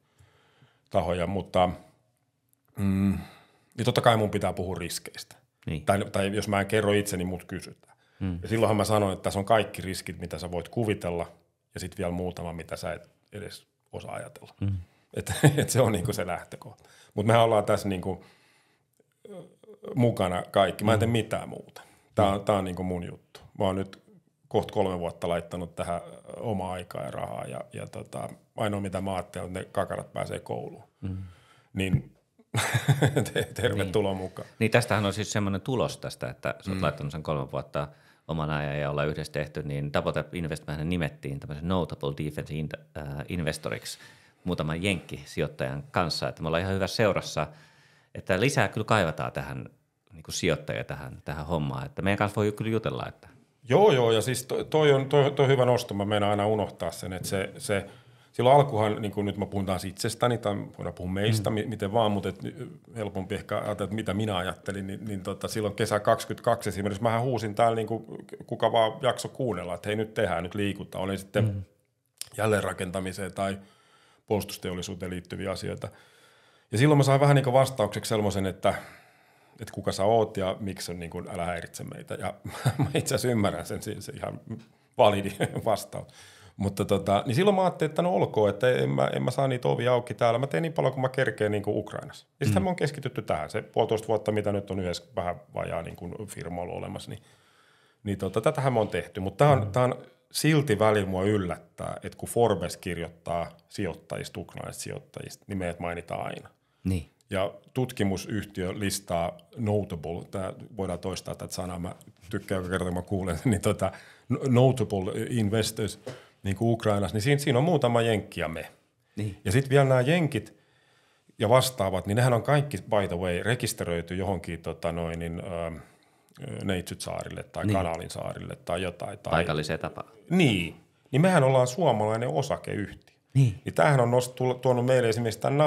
tahoja, mutta niin totta kai mun pitää puhua riskeistä. Niin. Tai jos mä en kerro itse, niin mut kysytään. Ja silloinhan mä sanon, että tässä on kaikki riskit, mitä sä voit kuvitella ja sitten vielä muutama, mitä sä et edes osaa ajatella. Että se on niinku se lähtökohta. Mutta mehän ollaan tässä niinku mukana kaikki. Mä en tee mitään muuta. Tää on niinku mun juttu. Mä oon nyt kohta 3 vuotta laittanut tähän omaa aikaa ja rahaa ja ainoa mitä mä ajattelen, että ne kakarat pääsee kouluun. Niin tervetuloa mukaan. Niin tästähän on siis semmoinen tulos tästä, että sä oot laittanut sen 3 vuotta oman ajan ja ollaan yhdessä tehty, niin Tapote Investment nimettiin tämmöisen Notable Defense Investoriksi muutaman jenkkisijoittajan kanssa, että me ollaan ihan hyvässä seurassa, että lisää kyllä kaivataan tähän niin kuin sijoittajia tähän hommaan, että meidän kanssa voi kyllä jutella. Että. Joo, ja siis toi on hyvä nosto, mä meinaan aina unohtaa sen, että se silloin alkuhan, niin kuin nyt mä puhun taas itsestäni, tai voidaan puhua meistä, miten vaan, mutta helpompi ehkä ajatella, että mitä minä ajattelin, niin silloin kesä 22 esimerkiksi mähän huusin täällä niin kuin kuka vaan jakso kuunnella, että hei nyt tehdään, nyt liikutaan, oli sitten jälleenrakentamiseen tai puolustusteollisuuteen liittyviä asioita. Ja silloin mä sain vähän niin kuin vastaukseksi sellaisen, että kuka sä oot ja miksi niin kuin, älä häiritse meitä. Ja mä itse asiassa ymmärrän sen, se ihan validi vastaus. Mutta niin silloin mä ajattelin, että no olkoon, että en mä saa niitä ovia auki täällä. Mä teen niin paljon kuin mä kerkeen niin kuin Ukrainassa. Ja sitten me on keskitytty tähän. Se 1,5 vuotta, mitä nyt on yhdessä vähän vajaa niin kuin firma ollut olemassa, niin tätähän me on tehty. Mutta tää on silti välillä mua yllättää, että kun Forbes kirjoittaa sijoittajista, ukrainaisista sijoittajista, niin meidät mainitaan aina. Niin. Ja tutkimusyhtiö listaa notable, voidaan toistaa tätä sanaa, mä tykkään joka kerta, kun mä kuulen, niin notable investors niin kuin Ukrainassa, niin siinä on muutama jenkki ja me. Niin. Ja sitten vielä nämä jenkit ja vastaavat, niin nehän on kaikki, by the way, rekisteröity johonkin Neitsyt-saarille tai Kanalin saarille tai jotain. Paikalliseen tapaan. Niin mehän ollaan suomalainen osakeyhtiö. Niin tämähän on tuonut meille esimerkiksi tämän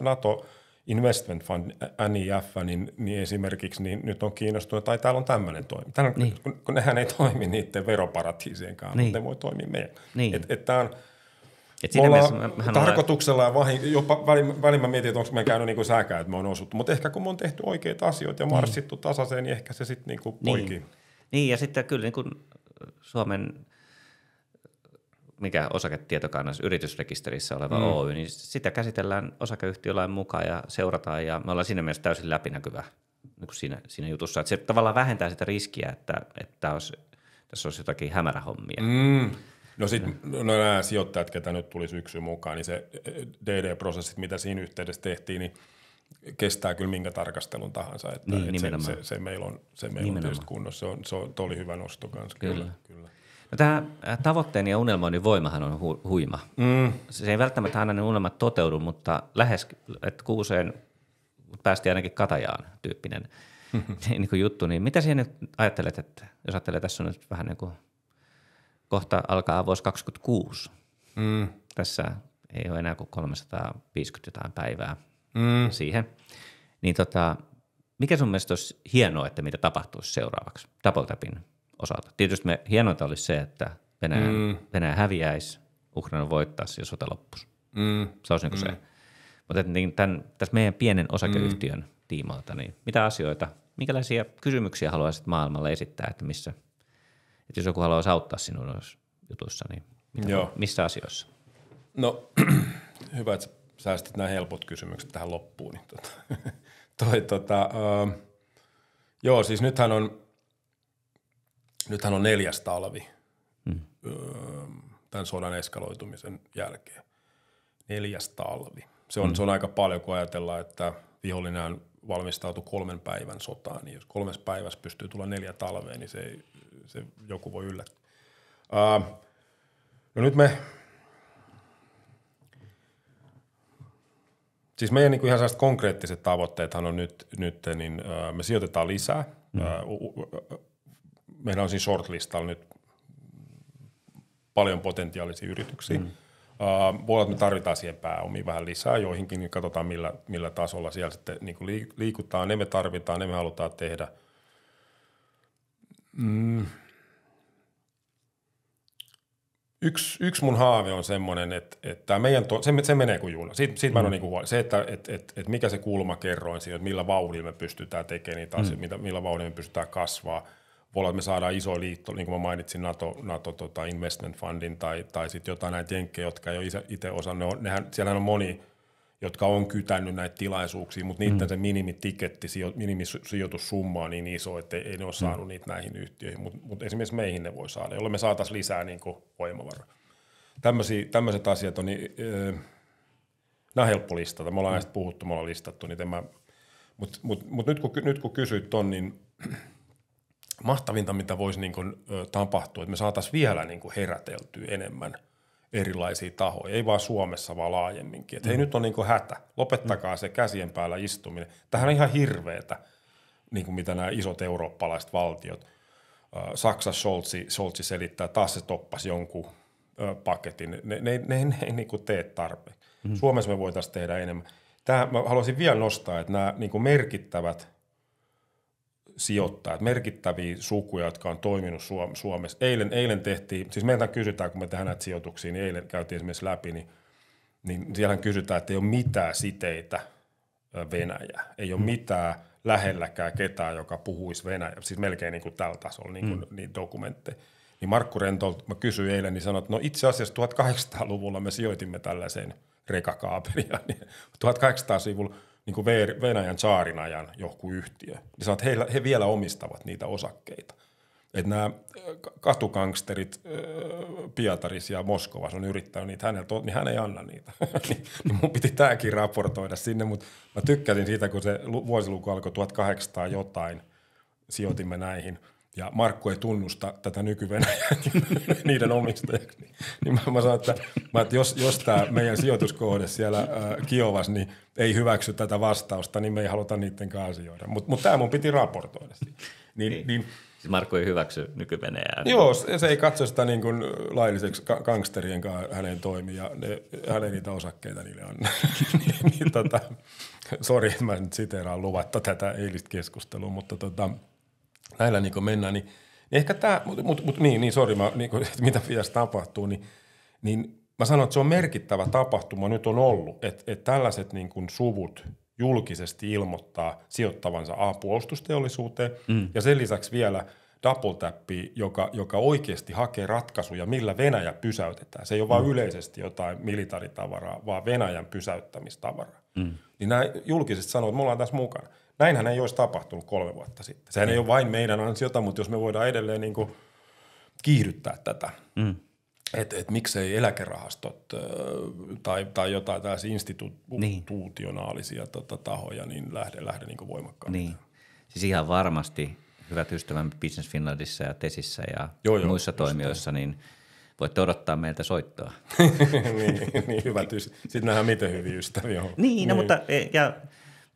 NATO Investment Fund, NIF, niin esimerkiksi niin nyt on kiinnostunut, tai täällä on tämmöinen toimi. Kun nehän ei toimi niiden veroparatiisien kanssa, mutta ne voi toimia meidän. Niin. Tämä on Tarkoituksella ja jopa välillä mä mietin, että onko me käynyt niin kuin säkään, että me on osuttu. Mutta ehkä kun me on tehty oikeita asioita ja marssittu tasaiseen, niin ehkä se sitten niin kuin poikii. Niin, ja sitten kyllä niin kuin Suomen mikä osaketietokannassa yritysrekisterissä oleva Oy, niin sitä käsitellään osakeyhtiölain mukaan ja seurataan, ja me ollaan siinä mielessä täysin läpinäkyvä niin siinä jutussa. Että se tavallaan vähentää sitä riskiä, että tässä olisi jotakin hämärähommia. No sitten nämä sijoittajat, ketä nyt tuli syksyn mukaan, niin se DD-prosessit, mitä siinä yhteydessä tehtiin, niin kestää kyllä minkä tarkastelun tahansa. Että, se meillä on tietysti kunnossa. Se oli hyvä nosto kanssa. Kyllä. No tämä tavoitteen ja unelmoinnin voimahan on huima. Se ei välttämättä aina ne unelmat toteudu, mutta lähes, että Kuuseen päästiin ainakin Katajaan tyyppinen niin kuin juttu. Niin mitä siihen nyt ajattelet, että jos ajattelee, tässä on nyt vähän niin kuin kohta alkaa vuosi 2026. Tässä ei ole enää kuin 350 jotain päivää siihen. Niin mikä sun mielestä olisi hienoa, että mitä tapahtuisi seuraavaksi DoubleTapin osalta? Tietysti hienointa olisi se, että Venäjä häviäisi, Ukraina voittaisi ja sota loppuisi. Se olisi niin se. Mutta niin tässä meidän pienen osakeyhtiön tiimoilta, niin mitä asioita, minkälaisia kysymyksiä haluaisit maailmalle esittää, että jos joku haluaisi auttaa sinun jutussa, niin missä asioissa? No hyvä, että säästit nämä helpot kysymykset tähän loppuun. Joo, siis nythän on 4. talvi tämän sodan eskaloitumisen jälkeen. 4. talvi. Se on aika paljon, kun ajatellaan, että vihollinen valmistautui 3 päivän sotaan, niin jos 3 päivässä pystyy tulla 4 talvea, niin se joku voi yllättää. No nyt siis meidän niin kuin ihan sellaiset konkreettiset tavoitteethan on nyt niin me sijoitetaan lisää. Meillä on siinä shortlistalla nyt paljon potentiaalisia yrityksiä. Voi olla, että me tarvitaan siihen pääomia vähän lisää joihinkin, niin katsotaan millä tasolla siellä sitten niin kuin liikutaan. Ne me tarvitaan, ne me halutaan tehdä. Yksi mun haave on semmoinen, että meidän se menee kuin juna. Siitä mä en ole niin kuin huoli. Se, että mikä se kulmakerroin siinä, että millä vauhdilla me pystytään tekemään niitä asioita, millä vauhdilla me pystytään kasvaa. Voi olla, että me saadaan iso liitto, niin kuin mä mainitsin, NATO Investment Fundin tai sitten jotain näitä jenkkejä, jotka ei ole itse osannut. Siellähän on moni, jotka on kytännyt näitä tilaisuuksia, mutta niiden se minimisijoitussumma on niin iso, että ei ne ole saanut niitä näihin yhtiöihin. Mutta esimerkiksi meihin ne voi saada, jolloin me saataisiin lisää niin kuin voimavaraa. Tämmöiset asiat on, niin, nämä on helppo listata. Me ollaan näistä puhuttu, me ollaan listattu niitä. Mutta nyt kun kysyt ton, niin mahtavinta, mitä voisi niin kuin tapahtua, että me saataisiin vielä niin kuin heräteltyä enemmän erilaisia tahoja, ei vaan Suomessa, vaan laajemminkin. Että hei, nyt on niin kuin hätä, lopettakaa se käsien päällä istuminen. Tämähän on ihan hirveetä, niin kuin mitä nämä isot eurooppalaiset valtiot. Saksa Scholzi selittää, taas se toppasi jonkun paketin. Ne ei niin kuin tee tarpeen. Suomessa me voitaisiin tehdä enemmän. Mä haluaisin vielä nostaa, että nämä niin kuin merkittävät sijoittajat, merkittäviä sukuja, jotka on toiminut Suomessa. Eilen tehtiin, siis meiltä kysytään, kun me tehdään näitä sijoituksia, niin eilen käytiin esimerkiksi läpi, niin siellähän kysytään, että ei ole mitään siteitä Venäjää. Ei ole mitään lähelläkään ketään, joka puhuisi Venäjää. Siis melkein niin kuin tällä tasolla niin dokumentteja. Niin Markku Rentolta, mä kysyin eilen, niin sanoi, että no itse asiassa 1800-luvulla me sijoitimme tällaiseen rekakaaperia, niin 1800-luvulla niin kuin Venäjän tsaarin ajan joku yhtiö. Niin sanoo, että he vielä omistavat niitä osakkeita. Että nämä katugangsterit Pietarissa ja Moskovassa on yrittänyt niitä häneltä, niin hän ei anna niitä. niin mun piti tämäkin raportoida sinne, mutta mä tykkäsin siitä, kun se vuosiluku alkoi 1800 jotain, sijoitimme näihin. Ja Markku ei tunnusta tätä nyky-Venäjää niiden omistajaksi. Niin mä sanoin, että jos tämä meidän sijoituskohde siellä Kiovassa niin ei hyväksy tätä vastausta, niin me ei haluta niiden kanssa asioida. Mutta tämä mun piti raportoida. Niin, siis Markku ei hyväksy nyky-Venäjää. Joo, se ei katso sitä niin kuin lailliseksi gangsterien kanssa hänen toimii ja hänen niitä osakkeita niille anna. Sori, että mä nyt siteeraan luvatta tätä eilistä keskustelua, mutta näillä niin mennään, niin ehkä tämä, mutta sori, niin, mitä pitäisi tapahtuu, niin mä sanon, että se on merkittävä tapahtuma nyt on ollut, että tällaiset niin kuin suvut julkisesti ilmoittaa sijoittavansa puolustusteollisuuteen ja sen lisäksi vielä double tappi, joka oikeasti hakee ratkaisuja, millä Venäjä pysäytetään. Se ei ole vain yleisesti jotain militaritavaraa, vaan Venäjän pysäyttämistavaraa. Niin nämä julkisesti sanoo, että me ollaan tässä mukana. Näinhän ei olisi tapahtunut 3 vuotta sitten. Sehän ei ole vain meidän ansiota, mutta jos me voidaan edelleen niin kuin kiihdyttää tätä, että miksei eläkerahastot tai jotain tällaisia institutionaalisia tahoja niin lähde niin kuin voimakkaammin. Niin. Siis ihan varmasti hyvät ystävämme Business Finlandissa ja Tesissä ja muissa toimijoissa, niin voitte odottaa meiltä soittoa. niin hyvät ystävät. Sitten nähdään miten hyviä ystäviä on. Niin. Mutta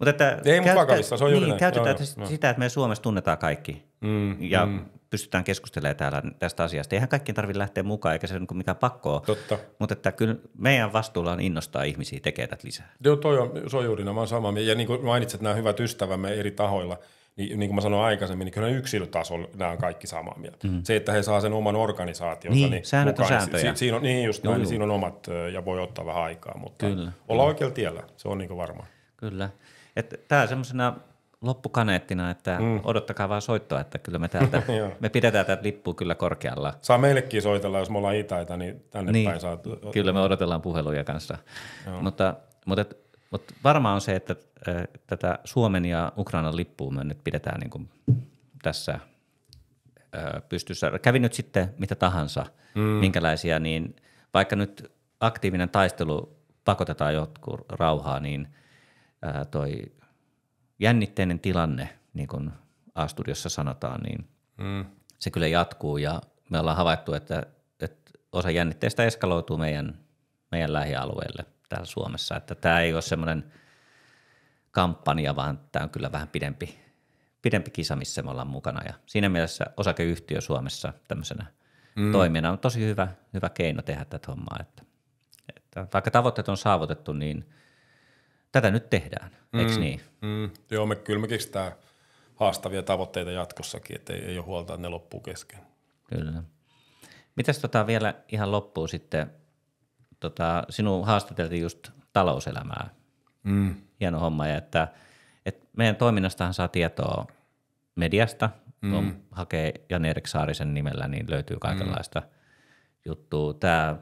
että ei mun vakavissa, se on juuri näin. Käytetään sitä, että me Suomessa tunnetaan kaikki ja pystytään keskustelemaan täällä tästä asiasta. Eihän kaikkien tarvitse lähteä mukaan, eikä se ole mikään pakkoa. Totta. Mutta että kyllä meidän vastuulla on innostaa ihmisiä tekemään tätä lisää. Joo, se on juuri näin, mä oon samaa. Ja niin kuin mainitsit nämä hyvät ystävämme eri tahoilla, niin kuin mä sanoin aikaisemmin, niin kyllä yksilötasolla nämä on kaikki samaa mieltä. Se, että he saa sen oman organisaationsa niin säännöt on sääntöjä. Siinä on, niin just näin, niin siinä on omat ja voi ottaa vähän aikaa, mutta olla oikealla tiellä, se on niin kuin varmaa. Kyllä. Tämä semmoisena loppukaneettina, että odottakaa vaan soittoa, että kyllä me täältä, me pidetään tätä lippua kyllä korkealla. Saa meillekin soitella, jos me ollaan itäitä, niin tänne päin saa. Kyllä me odotellaan puheluja kanssa. Mutta varmaan on se, että tätä Suomen ja Ukrainan lippua me nyt pidetään niin kuin tässä pystyssä. Kävi nyt sitten mitä tahansa, minkälaisia, niin vaikka nyt aktiivinen taistelu pakotetaan jotkut rauhaa, niin toi jännitteinen tilanne, niin kuin A-studiossa sanotaan, niin se kyllä jatkuu ja me ollaan havaittu, että osa jännitteistä eskaloituu meidän lähialueelle täällä Suomessa, että tämä ei ole semmoinen kampanja, vaan tämä on kyllä vähän pidempi kisa, missä me ollaan mukana ja siinä mielessä osakeyhtiö Suomessa tämmöisenä toimijana on tosi hyvä keino tehdä tätä hommaa, että vaikka tavoitteet on saavutettu, niin tätä nyt tehdään, eikö niin? Joo, kyllä me keksitään haastavia tavoitteita jatkossakin, että ei ole huolta, että ne loppuu kesken. Kyllä. Mitäs vielä ihan loppuun sitten, sinun haastateltiin just talouselämää. Hieno homma, ja että meidän toiminnastahan saa tietoa mediasta, hakee Jan-Erik Saarisen nimellä, niin löytyy kaikenlaista juttua. Tämä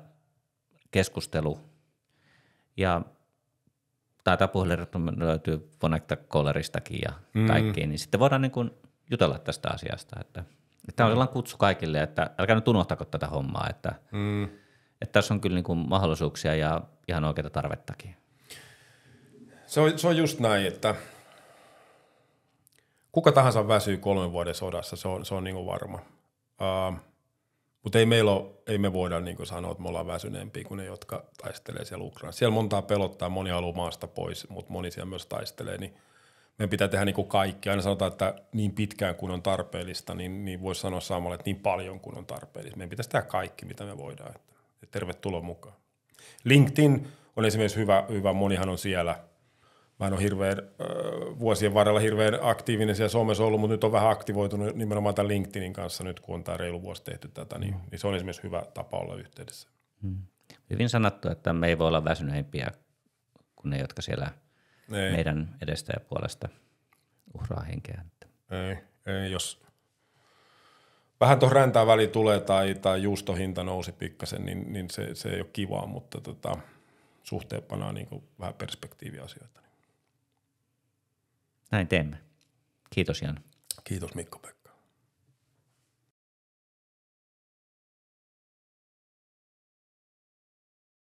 keskustelu ja tämä puhelin löytyy Vonecta Calleristakin ja kaikkiin, niin sitten voidaan niin kuin jutella tästä asiasta. Että tämä on sellainen kutsu kaikille, että älkää nyt unohtako tätä hommaa, että tässä on kyllä niin kuin mahdollisuuksia ja ihan oikeita tarvettakin. Se on just näin, että kuka tahansa väsyy 3 vuoden sodassa, se on niin kuin varma. Mutta ei me voida niin kuin sanoa, että me ollaan väsyneempiä kuin ne, jotka taistelee siellä Ukrainassa. Siellä montaa pelottaa, moni haluaa maasta pois, mutta moni siellä myös taistelee, niin meidän pitää tehdä niin kuin kaikki. Aina sanotaan, että niin pitkään kuin on tarpeellista, niin voisi sanoa samalla, että niin paljon kuin on tarpeellista. Meidän pitäisi tehdä kaikki, mitä me voidaan. Että tervetuloa mukaan. LinkedIn on esimerkiksi hyvä, monihan on siellä. Mä en ole vuosien varrella hirveän aktiivinen siellä somessa ollut, mutta nyt on vähän aktivoitunut nimenomaan tämän LinkedInin kanssa nyt, kun on tämä reilu vuosi tehty tätä, niin se on esimerkiksi hyvä tapa olla yhteydessä. Hyvin sanottu, että me ei voi olla väsyneempiä kuin ne, jotka siellä meidän edestä ja puolesta uhraa henkeä. Ei, jos vähän tuohon räntään väliin tulee tai juustohinta nousi pikkasen, niin se ei ole kivaa, mutta suhteenpanaa niin kuin vähän perspektiiviasioita. Näin teemme. Kiitos Jan. Kiitos Mikko-Pekka.